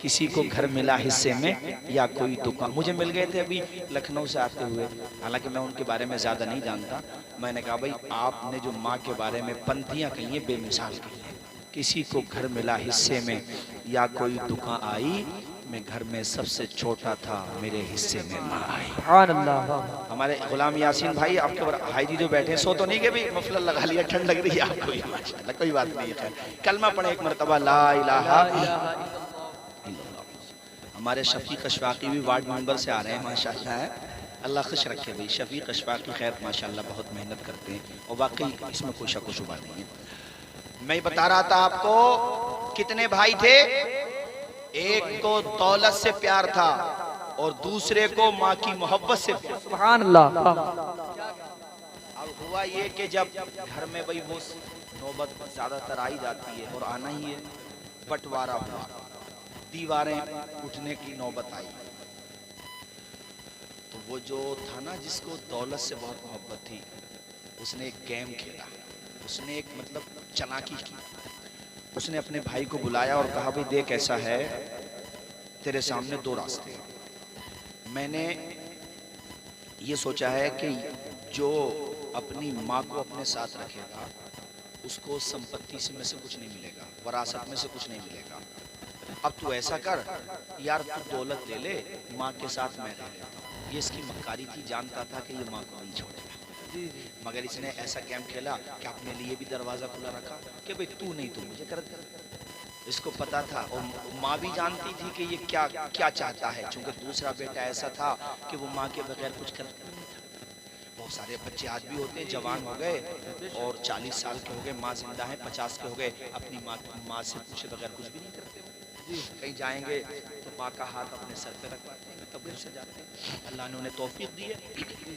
کسی کو گھر ملا حصے میں یا کوئی دکان. مجھے مل گئے تھے ابھی لکھنؤ سے آتے ہوئے، حالانکہ میں ان کے بارے میں زیادہ نہیں جانتا. میں نے کہا بھائی آپ نے جو ماں کے بارے میں پنتیاں کہی ہیں بے مثال کہی ہیں. کسی کو گھر ملا حصے میں یا کوئی دکان آئی، میں گھر میں سب سے چھوٹا تھا، میرے حصے میں ماں آئی. سبحان اللہ. ہمارے غلام یاسین بھائی آپ کے بھائی جی جو بیٹھے ہیں، سو تو نہیں کہ بھی مفلر لگا لیا، ٹھنڈ لگ رہی ہے آپ کو؟ ماشاءاللہ کوئی بات نہیں ہے. کلمہ پڑھیں ایک مرتبہ، لا الہ الا اللہ. ہمارے شفیق اشفاقی بھی وارڈ ممبر سے آ رہے ہیں ماشاءاللہ. اللہ خوش رکھے بھئی. شفیق اشفاقی خیر ماشاءاللہ بہت محنت کرتے ہیں اور واقعی اس میں کوئی شک و شبہ نہیں ہے. میں بتا رہا تھا آپ کو کتنے بھائی تھے. ایک کو دولت سے پیار تھا اور دوسرے کو ماں کی محبت سے پیار. سبحان اللہ. اب ہوا یہ کہ جب گھر میں بھئی وہ نوبت زیادہ تر آئی جاتی ہے اور آنا ہی ہے، بٹوارہ ہوا، دیواریں اٹھنے کی نوبت آئی. تو وہ جو تھا نا جس کو دولت سے بہت محبت تھی، اس نے ایک گیم کھیلا. اس نے ایک مطلب چلاکی کی. اس نے اپنے بھائی کو بلایا اور کہا بھئی دیکھ ایسا ہے، تیرے سامنے دو راستے ہیں، میں نے یہ سوچا ہے کہ جو اپنی ماں کو اپنے ساتھ رکھے گا اس کو سمپتی سے میں سے کچھ نہیں ملے گا، وراثت میں سے کچھ نہیں ملے گا۔ اب تو ایسا کر یار، تو دولت لے لے، ماں کے ساتھ میں رہ لیتا ہوں۔ یہ اس کی مکاری تھی، جانتا تھا کہ یہ ماں کو نہیں چھوڑے گا، مگر اس نے ایسا گیم کھیلا کہ اپنے لیے بھی دروازہ کھلا رکھا کہ بھئی تو نہیں تو مجھے کر دے۔ اس کو پتا تھا اور ماں بھی جانتی تھی کہ یہ کیا چاہتا ہے، چونکہ دوسرا بیٹا ایسا تھا کہ وہ ماں کے بغیر کچھ کرتا نہیں تھا۔ بہت سارے بچے آج بھی ہوتے ہیں، جوان ہو گئے اور 40 سال کے ہو گئے، ماں زندہ ہے، 50 کے ہو گئے، اپنی ماں سے پوچھے بغیر کچھ بھی نہیں کرتے۔ کہیں جائیں گے تو ماں کا ہاتھ اپنے سر پہ رکھ پاتے ہیں، تب گھر سے جاتے ہیں۔ اللہ نے انہیں توفیق دی ہے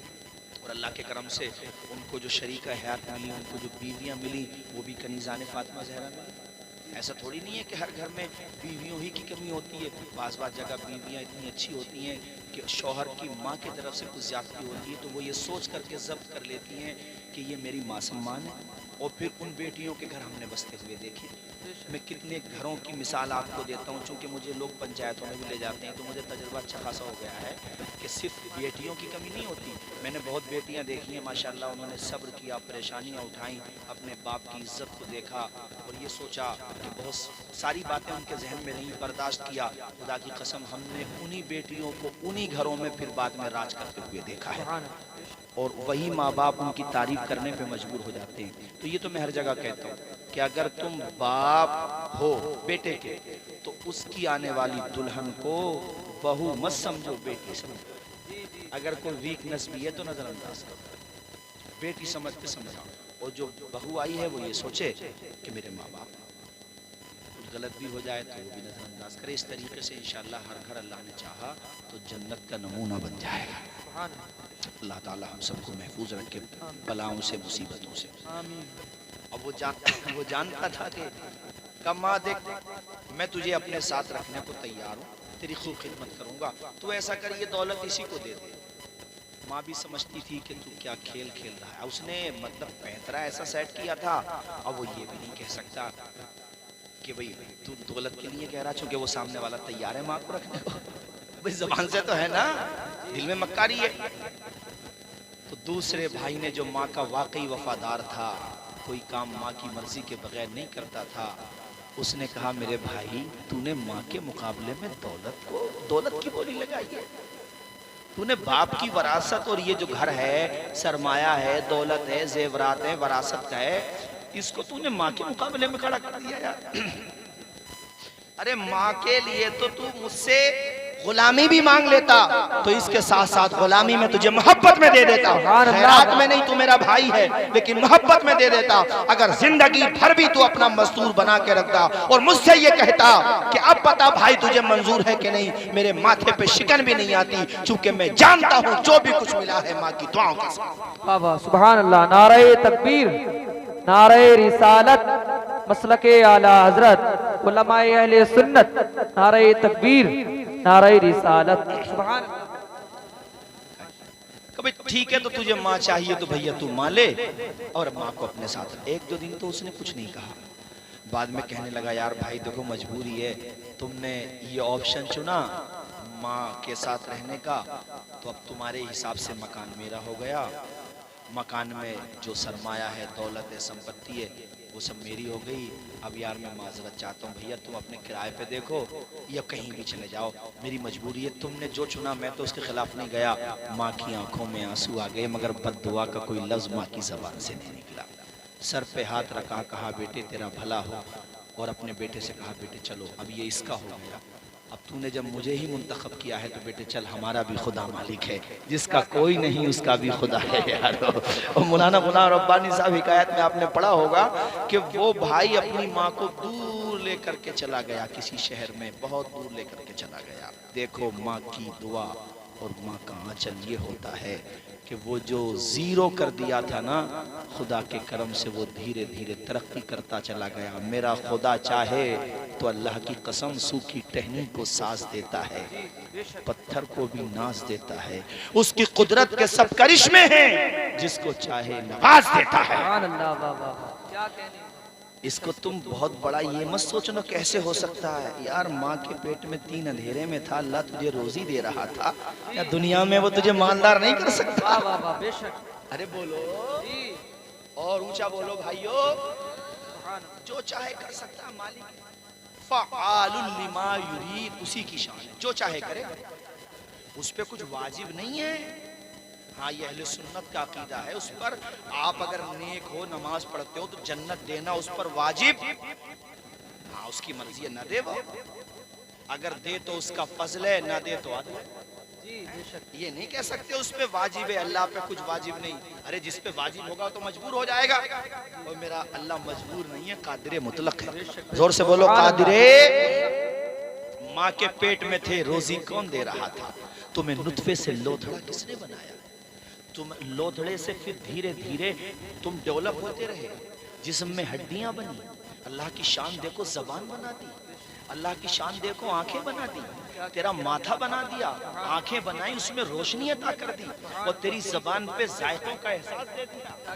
اور اللہ کے کرم سے ان کو جو شریکہ حیات ملی، ان کو جو بیویاں ملی، وہ بھی کنیزان فاطمہ زہرا ملی۔ ایسا تھوڑی نہیں ہے کہ ہر گھر میں بیویوں ہی کی کمی ہوتی ہے، بعض جگہ بیویاں اتنی اچھی ہوتی ہیں کہ شوہر کی ماں کی طرف سے کچھ زیادتی ہوتی ہے تو وہ یہ سوچ کر کے ضبط کر لیتی ہیں کہ یہ میری معصوم ماں ہے، اور پھر ان بیٹیوں کے گھر ہم نے بستے ہوئے دیکھے۔ میں کتنے گھروں کی مثال آپ کو دیتا ہوں، چونکہ مجھے لوگ پنچایتوں میں بھی لے جاتے ہیں تو مجھے تجربہ اچھا خاصا ہو گیا ہے کہ صرف بیٹیوں کی کمی نہیں ہوتی۔ میں نے بہت بیٹیاں دیکھی ہیں ماشاءاللہ، انہوں نے صبر کیا، پریشانیاں اٹھائیں، اپنے باپ کی عزت کو دیکھا اور یہ سوچا کہ بہت ساری باتیں ان کے ذہن میں نہیں، برداشت کیا۔ خدا کی قسم ہم نے انہی بیٹیوں کو انہی گھروں میں پھر بعد میں راج کرتے ہوئے دیکھا ہے، اور وہی ماں باپ ان کی تعریف کرنے پہ مجبور ہو جاتے ہیں۔ تو یہ تو میں ہر جگہ کہتا ہوں کہ اگر تم باپ ہو بیٹے کے تو اس کی آنے والی دلہن کو بہو مت سمجھو، بیٹی سمجھو۔ اگر کوئی ویکنس بھی ہے تو نظر انداز کرو، بیٹی سمجھ کے سمجھاؤ، اور جو بہو آئی ہے وہ یہ سوچے کہ میرے ماں باپ کچھ غلط بھی ہو جائے تو وہ بھی نظر انداز کرے۔ اس طریقے سے انشاءاللہ ہر گھر اللہ نے چاہا تو جنت کا نمونہ بن جائے گا۔ اللہ تعالی ہم سب کو محفوظ رکھے بلاؤں سے، مصیبتوں سے۔ اب وہ جانتا تھا کہ ماں دیکھ، میں تجھے اپنے ساتھ رکھنے کو تیار ہوں، تیری خوب خدمت کروں گا، تو ایسا کر یہ دولت اسی کو دے دے۔ ماں بھی سمجھتی تھی کہ تو کیا کھیل کھیل رہا ہے، اس نے مطلب بہترا ایسا سیٹ کیا تھا۔ اب وہ یہ بھی نہیں کہہ سکتا کہ بھئی تو دولت کے لیے کہہ رہا، چونکہ وہ سامنے والا تیار ہے ماں کو رکھنے کو، بھئی زبان سے تو ہے نا، دل میں مکاری ہے۔ تو دوسرے بھائی نے جو ماں کا واقعی وفادار تھا، کوئی کام ماں کی مرضی کے بغیر نہیں کرتا تھا، اس نے کہا میرے بھائی تو نے ماں کے مقابلے میں دولت کی بولی لگائی ہے، تو نے باپ کی وراثت اور یہ جو گھر ہے، سرمایہ ہے، دولت ہے، زیورات ہے، وراثت کا ہے، اس کو تو نے ماں کے مقابلے میں کھڑا کر دیا یار۔ ارے ماں کے لیے تو مجھ سے غلامی بھی مانگ لیتا تو اس کے ساتھ ساتھ غلامی میں تجھے محبت میں دے دیتا، خیرات میں نہیں، تو میرا بھائی ہے لیکن محبت میں دے دیتا۔ اگر زندگی بھر بھی تو اپنا مزدور بنا کے رکھتا اور مجھ سے یہ کہتا کہ اب پتا بھائی تجھے منظور ہے کہ نہیں، میرے ماتھے پہ شکن بھی نہیں آتی، چونکہ میں جانتا ہوں جو بھی کچھ ملا ہے ماں کی دعاؤں کے ساتھ۔ سبحان اللہ، نعرہ تکبیر، نعرہ رسالت، مسلک اعلی حضرت، علماء اہل سنت، نعرہ تکبیر، نعرہ رسالت، سبحان اللہ۔ کبھی ٹھیک ہے تو تجھے ماں چاہیے تو بھیا تو ماں لے اور ماں کو اپنے ساتھ۔ ایک دو دن تو اس نے کچھ نہیں کہا، بعد میں کہنے لگا یار بھائی دیکھو مجبوری ہے، تم نے یہ آپشن چنا ماں کے ساتھ رہنے کا، تو اب تمہارے حساب سے مکان میرا ہو گیا، مکان میں جو سرمایہ ہے، دولت ہے، سمپتی ہے، وہ سب میری ہو گئی۔ اب یار میں معذرت چاہتا ہوں بھیا، تم اپنے کرائے پہ دیکھو یا کہیں بھی چلے جاؤ، میری مجبوری ہے، تم نے جو چنا میں تو اس کے خلاف نہیں گیا۔ ماں کی آنکھوں میں آنسو آ گئے، مگر بد دعا کا کوئی لفظ ماں کی زبان سے نہیں نکلا۔ سر پہ ہاتھ رکھا، کہا بیٹے تیرا بھلا ہو، اور اپنے بیٹے سے کہا بیٹے چلو اب یہ اس کا ہو گیا، اب تو نے جب مجھے ہی منتخب کیا ہے تو بیٹے چل، ہمارا بھی خدا مالک ہے، جس کا کوئی نہیں اس کا بھی خدا ہے یار۔ اور مولانا غلام ربانی صاحب حکایت میں آپ نے پڑھا ہوگا کہ وہ بھائی اپنی ماں کو دور لے کر کے چلا گیا، کسی شہر میں بہت دور لے کر کے چلا گیا۔ دیکھو ماں کی دعا اور ماں کا آنچل یہ ہوتا ہے کہ وہ جو زیرو کر دیا تھا نا، خدا کے کرم سے وہ دھیرے دھیرے ترقی کرتا چلا گیا۔ میرا خدا چاہے تو اللہ کی قسم سوکھی ٹہنی کو ساز دیتا ہے، پتھر کو بھی ناز دیتا ہے، اس کی قدرت کے سب کرشمے ہیں، جس کو چاہے نواز دیتا ہے۔ سبحان اللہ، واہ واہ واہ، کیا کہنے۔ اس کو تم بہت بڑا یہ مت سوچنا کیسے ہو سکتا ہے یار، ماں کے پیٹ میں 3 اندھیرے میں تھا، اللہ تجھے روزی دے رہا تھا، یا دنیا میں وہ تجھے مالدار نہیں کر سکتا؟ واہ واہ واہ، بے شک ارے بولو جی، اور اونچا بولو بھائیو، جو چاہے کر سکتا ہے مالک، فعال لما یرید، اسی کی شان ہے، جو چاہے کرے، اس پہ کچھ واجب نہیں ہے۔ ہاں یہ اہل سنت کا عقیدہ ہے، اس پر آپ اگر نیک ہو نماز پڑھتے ہو تو جنت دینا اس پر واجب، ہاں اس کی مرضی ہے، نہ دے وہ، اگر دے تو اس کا فضل ہے، نہ دے تو عدل ہے۔ جی بے شک، یہ نہیں کہہ سکتے اس پہ واجب ہے، اللہ پہ کچھ واجب نہیں، ارے جس پہ واجب ہوگا تو مجبور ہو جائے گا، اور میرا اللہ مجبور نہیں ہے، قادر مطلق ہے۔ زور سے بولو قادر۔ ماں کے پیٹ میں تھے، روزی کون دے رہا تھا؟ تمہیں نطفے سے لوتھڑا کس نے بنایا؟ تم لوتھڑے سے پھر دھیرے دھیرے تم ڈیولپ ہوتے رہے، جسم میں ہڈیاں بنی، اللہ کی شان دیکھو زبان بنا دی، اللہ کی شان دیکھو آنکھیں بنا دی، تیرا ماتھا بنا دیا، آنکھیں بنائی، اس میں روشنی عطا کر دی، اور تیری زبان پہ ذائقوں کا احساس دے دیا۔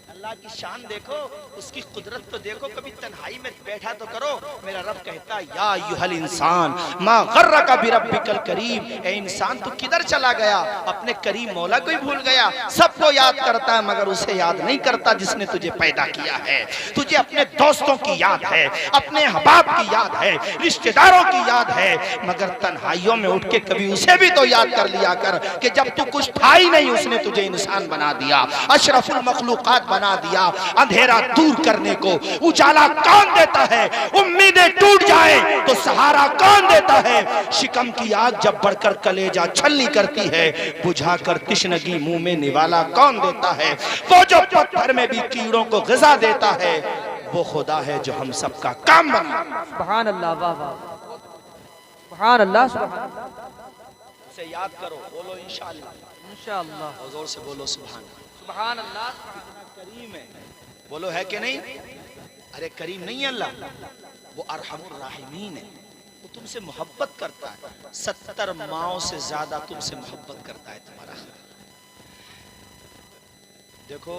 اللہ کی شان دیکھو، اس کی قدرت تو دیکھو، کبھی تنہائی میں بیٹھا تو کرو، میرا رب کہتا یا ایھا الانسان ما غرک بربک الکریم، اے انسان تو کدھر چلا گیا؟ اپنے کریم مولا کو ہی بھول گیا۔ سب کو یاد کرتا ہے مگر اسے یاد نہیں کرتا جس نے تجھے پیدا کیا ہے۔ تجھے اپنے دوستوں کی یاد ہے، اپنے احباب کی یاد ہے، رشتہ داروں کی یاد ہے، مگر تنہائیوں میں اٹھ کے کبھی اسے بھی تو یاد کر لیا کر کہ جب تو کچھ تھا ہی نہیں اس نے تجھے انسان بنا دیا، اشرف المخلوقات بنا دیا۔ اندھیرا دور کرنے کو اجالا کون دیتا ہے؟ امیدیں ٹوٹ جائے تو سہارا کون دیتا ہے؟ شکم کی آگ جب بڑھ کر کلیجہ چھلنی کرتی ہے، بجھا کر تشنگی منہ میں نوالا کون دیتا ہے؟ وہ جو پتھر میں بھی کیڑوں کو غذا دیتا ہے، وہ خدا ہے جو ہم سب کا کام بنا۔ سبحان اللہ، واہ واہ، سبحان اللہ، سبحان اللہ، اسے یاد کرو، بولو انشاءاللہ، انشاءاللہ، اور زور سے بولو سبحان اللہ۔ سبحان اللہ، کریم ہے، بولو ہے کہ نہیں؟ ارے کریم نہیں ہے اللہ، وہ ارحم الراحمین ہے، وہ تم سے محبت کرتا ہے، 70 ماؤں سے زیادہ تم سے محبت کرتا ہے تمہارا۔ دیکھو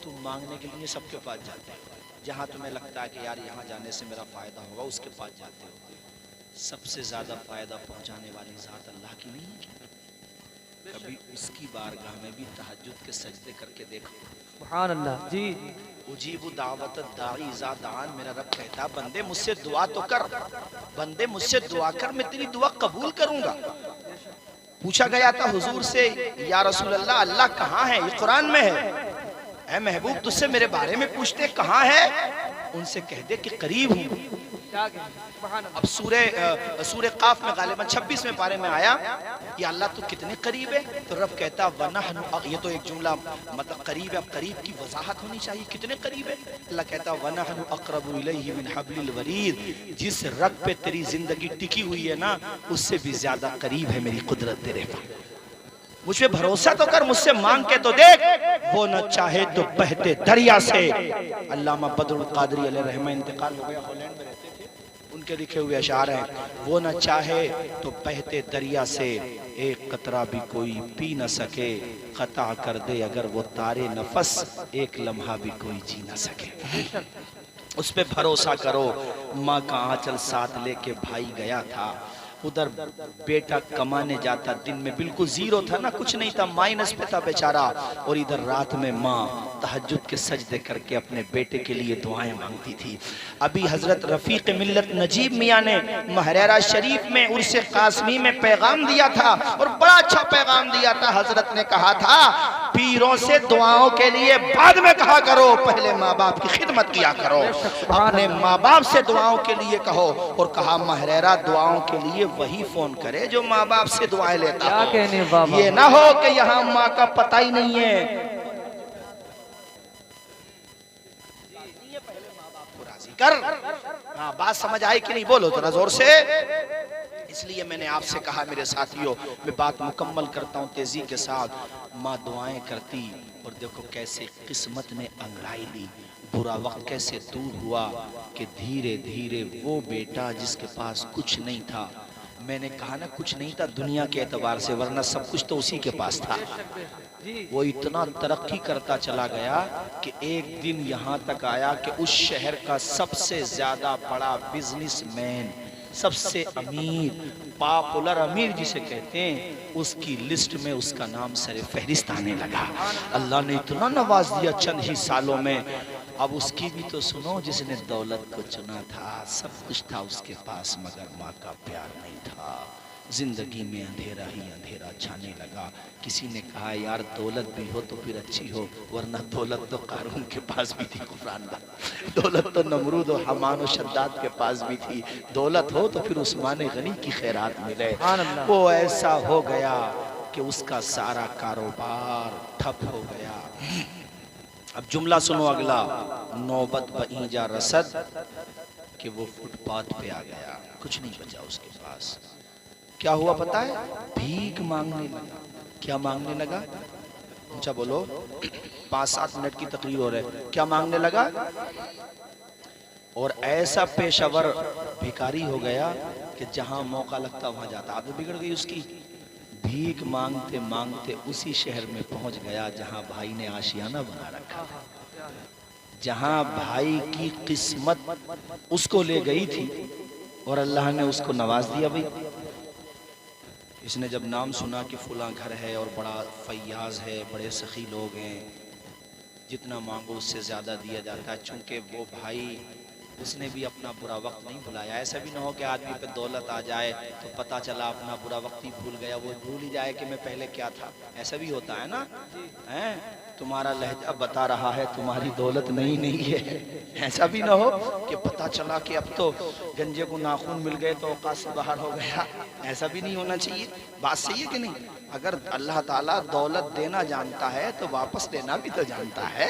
تم مانگنے کے لیے سب کے پاس جاتے ہو، جہاں تمہیں لگتا ہے کہ یار یہاں جانے سے میرا فائدہ ہوگا اس کے پاس جاتے ہو، سب سے زیادہ فائدہ پہنچانے والی ذات اللہ کی نہیں ہے؟ کبھی اس کی بارگاہ میں بھی تہجد کے سجدے کر کے دیکھو۔ سبحان اللہ، جی، اجیب دعوت الداعی اذا دعان، میرا رب کہتا بندے مجھ سے دعا تو کر، بندے مجھ سے دعا کر، میں تیری دعا قبول کروں گا۔ پوچھا گیا تھا حضور سے یا رسول اللہ اللہ کہاں ہے؟ یہ قرآن میں ہے، اے محبوب تجھ سے میرے بارے میں پوچھتے کہاں ہے؟ ان سے کہہ دے کہ قریب ہوں۔ اب سورہ قاف میں غالباً 26 پارے میں آیا یا اللہ تو کتنے قریب ہے؟ تو رب کہتا وَنَحْنُ، یہ تو ایک جملہ مطلب قریب ہے، اب قریب کی وضاحت ہونی چاہیے، کتنے قریب ہے؟ اللہ کہتا وَنَحْنُ أَقْرَبُ إِلَيْهِ مِنْ حَبْلِ الْوَرِيدِ، جس رگ پہ تیری زندگی ٹکی ہوئی ہے نا اس سے بھی زیادہ قریب ہے میری قدرت تیرے پاس۔ مجھ پہ بھروسہ تو کر، مجھ سے مانگ کے تو دیکھ، وہ نہ چاہے تو بہتے دریا سے۔ علامہ بدر القادری علیہ رحمہ انتقال ہو گیا، ہالینڈ میں رہتے تھے، ان کے لکھے ہوئے اشعار ہیں، وہ نہ چاہے تو بہتے دریا سے ایک قطرہ بھی کوئی پی نہ سکے، قطع کر دے اگر وہ تارے نفس ایک لمحہ بھی کوئی جی نہ سکے۔ اس پہ بھروسہ کرو۔ ماں کا آنچل ساتھ لے کے بھائی گیا تھا، ادھر بیٹا کمانے جاتا، دن میں بالکل زیرو تھا نا، کچھ نہیں تھا، مائنس پہ تھا بیچارہ، اور ادھر رات میں ماں تہجد کے سجدے کر کے اپنے بیٹے کے لیے دعائیں مانگتی تھی۔ ابھی حضرت رفیق ملت نجیب میاں نے محریرہ شریف میں عرس قاسمی میں پیغام دیا تھا، اور بڑا اچھا پیغام دیا تھا۔ حضرت نے کہا تھا پیروں سے دعاؤں کے لیے بعد میں کہا کرو، پہلے ماں باپ کی خدمت کیا کرو۔ اپنے ماں باپ سے دعاؤں کے لیے کہو، اور کہا محریرہ دعاؤں کے لیے وہی فون کرے جو ماں باپ سے دعائیں لیتا ہو، یہ نہ ہو کہ یہاں ماں کا پتہ ہی نہیں ہے۔ کر ہاں بات سمجھ آئی کہ نہیں؟ بولو ذرا زور سے۔ اس لیے میں نے آپ سے کہا میرے ساتھیوں، میں بات مکمل کرتا ہوں تیزی کے ساتھ۔ ماں دعائیں کرتی، اور دیکھو کیسے قسمت نے انگڑائی لی، برا وقت کیسے دور ہوا کہ دھیرے دھیرے وہ بیٹا جس کے پاس کچھ نہیں تھا میں نے کہا نا کچھ نہیں تھا دنیا کے اعتبار سے، ورنہ سب کچھ تو اسی کے پاس تھا۔ وہ اتنا ترقی کرتا چلا گیا کہ ایک دن یہاں تک آیا کہ اس شہر کا سب سے زیادہ بڑا بزنس مین، سب سے امیر، پاپولر امیر جسے کہتے ہیں، اس کی لسٹ میں اس کا نام سر فہرست آنے لگا۔ اللہ نے اتنا نواز دیا چند ہی سالوں میں۔ اب اس کی بھی تو سنو، جس نے دولت کو چنا تھا، سب کچھ تھا اس کے پاس، مگر ماں کا پیار نہیں تھا۔ زندگی میں اندھیرا ہی اندھیرا چھانے لگا۔ کسی نے کہا یار دولت بھی ہو تو پھر اچھی ہو، ورنہ دولت تو قارون کے پاس بھی تھی کفران دا، دولت تو نمرود و حمان و شداد کے پاس بھی تھی، دولت ہو تو پھر عثمان غنی کی خیرات ملے۔ وہ ایسا ہو گیا کہ اس کا سارا کاروبار ٹھپ ہو گیا۔ اب جملہ سنو اگلا، نوبت بہیں جا رسد کہ وہ فٹ پاتھ پہ آ گیا، کچھ نہیں بچا اس کے پاس۔ کیا ہوا پتا ہے؟ بھیک مانگنے لگا۔ کیا مانگنے لگا؟ اچھا بولو، 5-7 منٹ کی تقریر ہو رہے، کیا مانگنے لگا؟ اور ایسا پیشہ ور بھیکاری ہو گیا کہ جہاں موقع لگتا وہاں جاتا۔ عادت بگڑ گئی اس کی، بھیک مانگتے مانگتے اسی شہر میں پہنچ گیا جہاں بھائی نے آشیانہ بنا رکھا تھا، جہاں بھائی کی قسمت اس کو لے گئی تھی اور اللہ نے اس کو نواز دیا۔ بھائی اس نے جب نام سنا کہ فلاں گھر ہے اور بڑا فیاض ہے، بڑے سخی لوگ ہیں، جتنا مانگو اس سے زیادہ دیا جاتا ہے، چونکہ وہ بھائی اس نے بھی اپنا برا وقت نہیں بھلایا۔ ایسا بھی نہ ہو کہ آدمی پہ دولت آ جائے تو پتہ چلا اپنا برا وقت ہی بھول گیا، وہ بھول ہی جائے کہ میں پہلے کیا تھا۔ ایسا بھی ہوتا ہے نا، تمہارا لہجہ بتا رہا ہے تمہاری دولت نہیں ہے۔ ایسا بھی نہ ہو کہ پتہ چلا کہ اب تو گنجے کو ناخن مل گئے تو اوقات سے باہر ہو گیا۔ ایسا بھی نہیں ہونا چاہیے۔ بات صحیح ہے کہ نہیں؟ اگر اللہ تعالیٰ دولت دینا جانتا ہے تو واپس دینا بھی تو جانتا ہے۔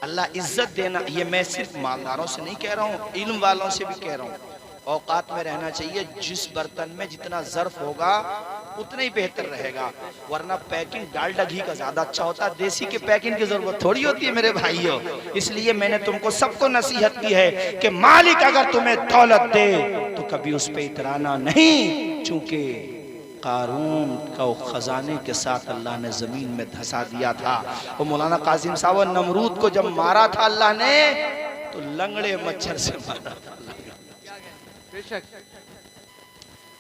اللہ عزت دینا، یہ میں صرف مالداروں سے نہیں کہہ رہا ہوں، علم والوں سے بھی کہہ رہا ہوں۔ اوقات میں رہنا چاہیے، جس برتن میں جتنا ظرف ہوگا اتنا ہی بہتر رہے گا، ورنہ پیکنگ ڈالڈا گھی کا زیادہ اچھا ہوتا ہے، دیسی کے پیکنگ کی ضرورت تھوڑی ہوتی ہے میرے بھائیوں۔ اس لیے میں نے تم کو سب کو نصیحت کی ہے کہ مالک اگر تمہیں دولت دے تو کبھی اس پہ اترانا نہیں، چونکہ قارون کو خزانے کے ساتھ اللہ نے زمین میں دھسا دیا تھا۔ وہ مولانا قاسم صاحب نمرود کو جب مارا تھا اللہ نے تو لنگڑے مچھر سے مارا تھا،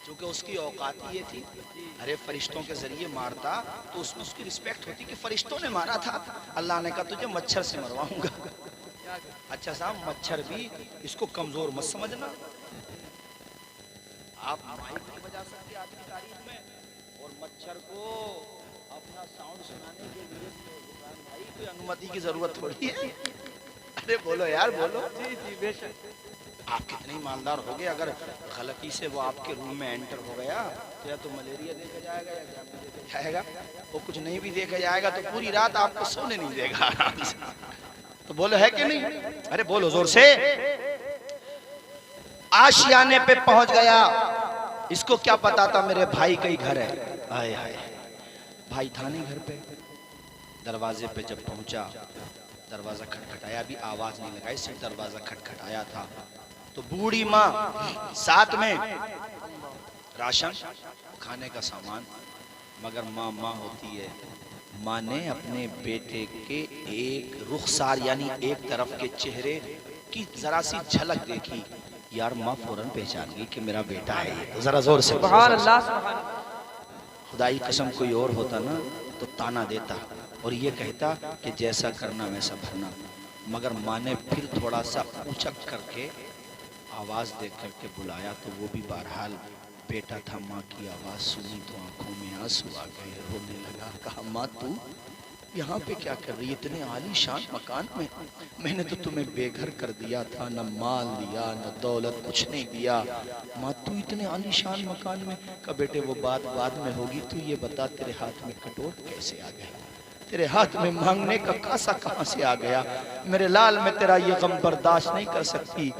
چونکہ اس کی اوقات یہ تھی، ارے فرشتوں کے ذریعے مارتا تو اس میں اس کی رسپیکٹ ہوتی کہ فرشتوں نے مارا تھا، اللہ نے کہا تجھے مچھر سے مرواؤں گا۔ اچھا صاحب مچھر بھی اس کو کمزور مت سمجھنا، آپ مائک نہیں بجا سکتے آج کی تاریخ میں، اور مچھر کو اپنا ساؤنڈ سنانے کے لیے بھائی کوئی انومتی کی ضرورت تھوڑی ہے۔ ارے بولو یار بولو۔ جی بے شک۔ آپ کتنے ایماندار ہو گئے، اگر غلطی سے وہ آپ کے روم میں انٹر ہو گیا تو یا تو ملیریا دیکھا جائے گا یا جانب دیکھا جائے گا، وہ کچھ نہیں بھی دیکھا جائے گا تو پوری رات آپ کو سونے نہیں دے گا آرام سے۔ تو بولو ہے کہ نہیں؟ ارے بولو زور سے۔ آشیانے پہ پہنچ گیا، اس کو کیا پتا تھا میرے بھائی کا ہی گھر ہے۔ آئے آئے بھائی تھا نہیں گھر پہ۔ دروازے پہ جب پہنچا، دروازہ کھٹکھٹایا، ابھی آواز نہیں لگائی، صرف دروازہ کھٹکھٹایا تھا تو بوڑھی ماں ساتھ میں راشن کھانے کا سامان، مگر ماں ماں ہوتی ہے، ماں نے اپنے بیٹے کے ایک رخسار یعنی ایک طرف کے چہرے کی ذرا سی جھلک دیکھی، یار ماں فوراً پہچان گئی کہ میرا بیٹا ہے یہ، ذرا زور سے سبحان اللہ سبحان خدائی قسم کوئی اور ہوتا نا تو تانا دیتا اور یہ کہتا کہ جیسا کرنا ویسا بھرنا، مگر ماں نے پھر تھوڑا سا اونچک کر کے آواز دے کر کے بلایا تو وہ بھی بہرحال بیٹا تھا۔ ماں کی آواز سنی تو آنکھوں میں آنسو آ گئے، رونے لگا، کہا ماں تو یہاں پہ کیا کر رہی ہے اتنے عالی شان مکان میں؟ میں نے تو تمہیں بے گھر کر دیا تھا، نہ مال دیا نہ دولت، کچھ نہیں دیا، ماں تو اتنے عالی شان مکان میں؟ کہا بیٹے وہ بات بعد میں ہوگی، تو یہ بتا تیرے ہاتھ میں کٹور کیسے آ گئے؟ تیرے ہاتھ میں مانگنے کا کاسا کہاں سے آ گیا؟ میرے لال میں تیرا یہ غم برداشت نہیں کر سکتی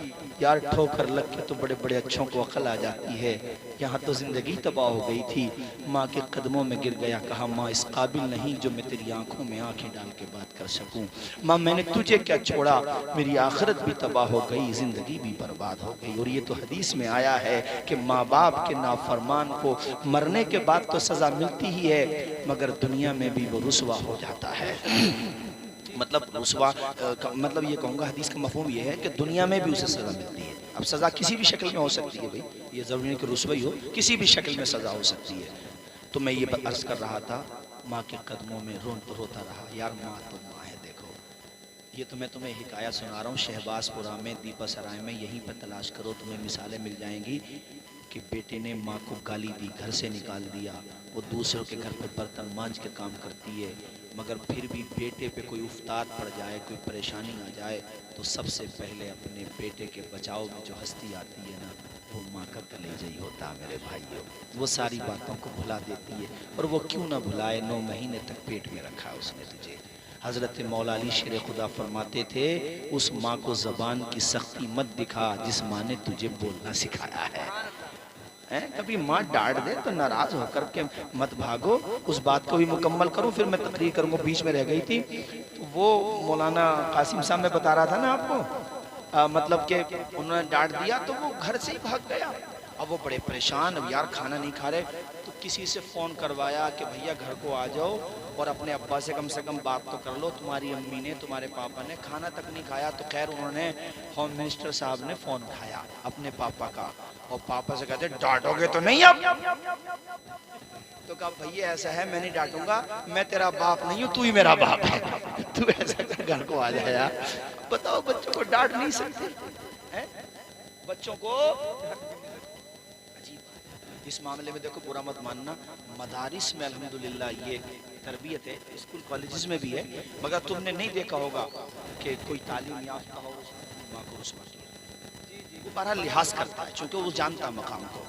یار، ٹھوکر لگ کے تو بڑے بڑے اچھوں کو عقل آ جاتی ہے، یہاں تو زندگی تباہ ہو گئی تھی۔ ماں کے قدموں میں گر گیا، کہا ماں اس قابل نہیں جو میں تیری آنکھوں میں آنکھیں ڈال کے بات کر سکوں، ماں میں نے تجھے کیا چھوڑا، میری آخرت بھی تباہ ہو گئی، زندگی بھی برباد ہو گئی۔ اور یہ تو حدیث میں آیا ہے کہ ماں باپ کے نافرمان کو مرنے کے بعد تو سزا ملتی ہی ہے، مگر دنیا میں بھی وہ رسوا ہو جاتا ہے۔ مطلب رسوا مطلب یہ کہوں گا، حدیث کا مفہوم یہ ہے کہ دنیا میں بھی اسے سزا ملتی ہے۔ اب سزا کسی بھی شکل میں ہو سکتی ہے بھئی، یہ ضروری نہیں کہ رسوائی ہو، کسی بھی شکل میں سزا ہو سکتی ہے۔ تو میں یہ عرض کر رہا تھا، ماں کے قدموں میں روتا رہا، یار ماں تو ماں ہے۔ دیکھو یہ تو میں تمہیں حکایت سنا رہا ہوں، شہباز پورہ میں، دیپا سرائے میں، یہیں پر تلاش کرو تمہیں مثالیں مل جائیں گی کہ بیٹے نے ماں کو گالی دی، گھر سے نکال دیا، وہ دوسروں کے گھر پہ برتن مانج کے کام کرتی ہے، مگر پھر بھی بیٹے پہ کوئی افتاد پڑ جائے، کوئی پریشانی آ جائے تو سب سے پہلے اپنے بیٹے کے بچاؤ میں جو ہستی آتی ہے نا، وہ ماں کا کلیجہ ہی ہوتا میرے بھائیوں۔ وہ ساری باتوں کو بھلا دیتی ہے، اور وہ کیوں نہ بھلائے، 9 مہینے تک پیٹ میں رکھا اس نے تجھے۔ حضرت مولا علی شیر خدا فرماتے تھے، اس ماں کو زبان کی سختی مت دکھا جس ماں نے تجھے بولنا سکھایا ہے۔ کبھی ماں ڈانٹ دے تو ناراض ہو کر کے مت بھاگو، اس بات کو بھی مکمل کروں، پھر میں تقریر کروں گا، بیچ میں رہ گئی تھی۔ وہ مولانا قاسم صاحب میں بتا رہا تھا نا آپ کو، مطلب کہ انہوں نے ڈانٹ دیا تو وہ گھر سے ہی بھاگ گیا۔ اب وہ بڑے پریشان، اب یار کھانا نہیں کھا رہے، تو کسی سے فون کروایا کہ بھیا گھر کو آ جاؤ اور اپنے ابا سے کم بات تو کر لو، تمہاری امی نے، تمہارے پاپا نے کھانا تک نہیں کھایا۔ تو خیر انہوں نے، ہوم منسٹر صاحب نے فون اٹھایا اپنے پاپا کا، اور پاپا سے کہتے ڈانٹو گے تو نہیں اب؟ تو کہا بھئی ایسا ہے، میں نہیں ڈانٹوں گا، میں تیرا باپ نہیں ہوں، تو ہی میرا باپ ہے، تو ایسا کر گھر کو آ جایا۔ بتاؤ بچوں کو ڈانٹ نہیں سکتے، بچوں کو اس معاملے میں دیکھو برا مت ماننا، مدارس میں الحمدللہ یہ تربیت ہے، اسکول کالجز میں بھی ہے، مگر تم نے نہیں دیکھا ہوگا کہ کوئی تعلیم یافتہ ہو اس ماں کو رسوا کیا، وہ بہرحال لحاظ کرتا ہے چونکہ وہ جانتا مقام کو۔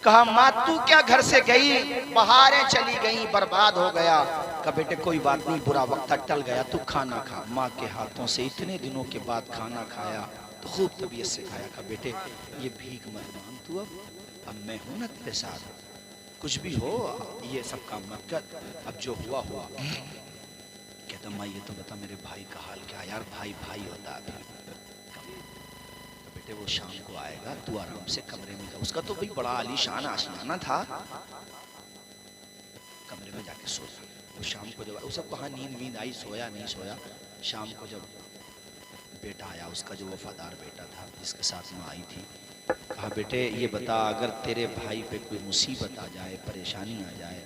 کہا ماں تو کیا گھر سے گئی، بہاریں چلی گئیں، برباد ہو گیا۔ کہا بیٹے کوئی بات نہیں، برا وقت ٹل گیا، تو کھانا کھا۔ ماں کے ہاتھوں سے اتنے دنوں کے بعد کھانا کھایا تو خوب طبیعت سے کھایا۔ کہا بیٹے یہ بھیک مت مانگ، تو اب میں ہوں نا تیرے ساتھ، کچھ بھی ہو یہ سب کام مت کر، اب جو ہوا ہوا۔ کہتا ماں یہ تو بتا میرے بھائی کا حال کیا؟ یار بھائی ہوتا ہے بیٹے، وہ شام کو آئے گا، تو آرام سے کمرے میں جا، اس کا تو بھی بڑا عالی شان آشیانہ تھا، کمرے میں جا کے سو۔ وہ شام کو جب اسے کہاں نیند آئی، سویا نہیں سویا، شام کو جب بیٹا آیا، اس کا جو وفادار بیٹا تھا جس کے ساتھ ماں آئی تھی، کہا بیٹے یہ بتا اگر تیرے بھائی پہ کوئی مصیبت آ جائے، پریشانی آ جائے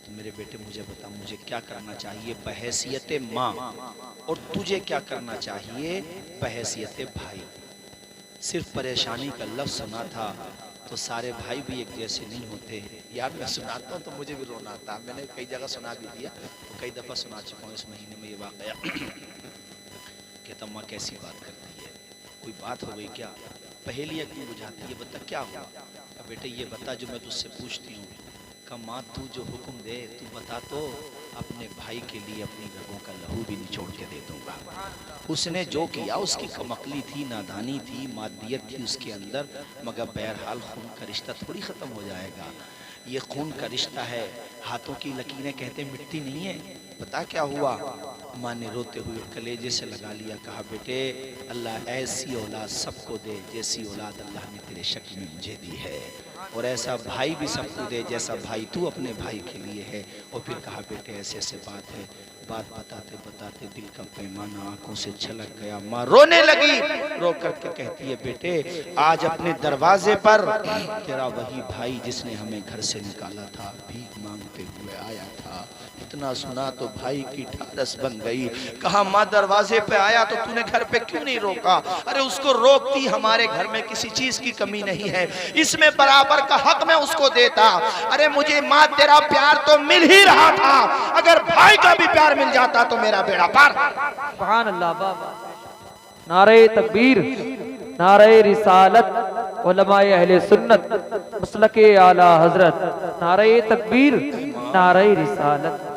تو میرے بیٹے مجھے بتا، مجھے کیا کرنا چاہیے بحیثیت ماں، اور تجھے کیا کرنا چاہیے بحیثیت بھائی۔ صرف پریشانی کا لفظ سنا تھا تو سارے بھائی بھی ایک جیسے نہیں ہوتے۔ یار میں سناتا ہوں تو مجھے بھی رونا آتا، میں نے کئی جگہ سنا بھی دیا، کئی دفعہ سنا چکا ہوں اس مہینے میں یہ واقعہ۔ کہتا ماں کیسی بات کرتی ہے، کوئی بات ہو گئی کیا؟ پہیلیاں کیوں بجھاتی ہے، بتا کیا ہوا؟ بیٹے یہ بتا جو میں تجھ سے پوچھتی ہوں۔ کہا ماں تو جو حکم دے تو بتا، تو اپنے بھائی کے لیے اپنی رگوں کا لہو بھی نچوڑ کے دے دوں گا۔ اس نے جو کیا اس کی کمقلی تھی، نادانی تھی، مادیت تھی اس کے اندر، مگر بہرحال خون کا رشتہ تھوڑی ختم ہو جائے گا، یہ خون کا رشتہ ہے، ہاتھوں کی لکیریں کہتے مٹی نہیں ہے۔ پتا کیا ہوا؟ ماں نے روتے ہوئے کلیجے سے لگا لیا، کہا بیٹے اللہ ایسی اولاد سب کو دے جیسی اولاد اللہ نے تیرے شکل میں مجھے دی ہے، اور ایسا بھائی بھی سب کو دے جیسا بھائی تو اپنے بھائی کے لیے ہے۔ اور پھر کہا بیٹے ایسے ایسے بات ہے، بات بتاتے بتاتے دل کا پیمانہ آنکھوں سے چھلک گیا۔ ماں رونے لگی، رو کر کے کہتی ہے بیٹے آج اپنے دروازے پر تیرا وہی بھائی جس نے ہمیں گھر سے نکالا تھا بھیک مانگتے ہوئے آیا تھا۔ اتنا سنا تو بھائی کی ٹھارس بن گئی۔ کہا ماں دروازے پہ آیا تو تو نے گھر پہ کیوں نہیں روکا؟ ارے اس کو روکتی، ہمارے گھر میں کسی چیز کی کمی نہیں ہے، اس میں برابر کا حق میں اس کو دیتا۔ ارے مجھے ماں تیرا پیار تو مل ہی رہا تھا، اگر بھائی کا بھی پیار مل جاتا تو میرا بیڑا پار۔ سبحان اللہ، بابا نعرہ تکبیر، نعرہ رسالت، علماء اہل سنت، مسلک اعلی حضرت، نعرہ تکبیر، نعرہ رسالت۔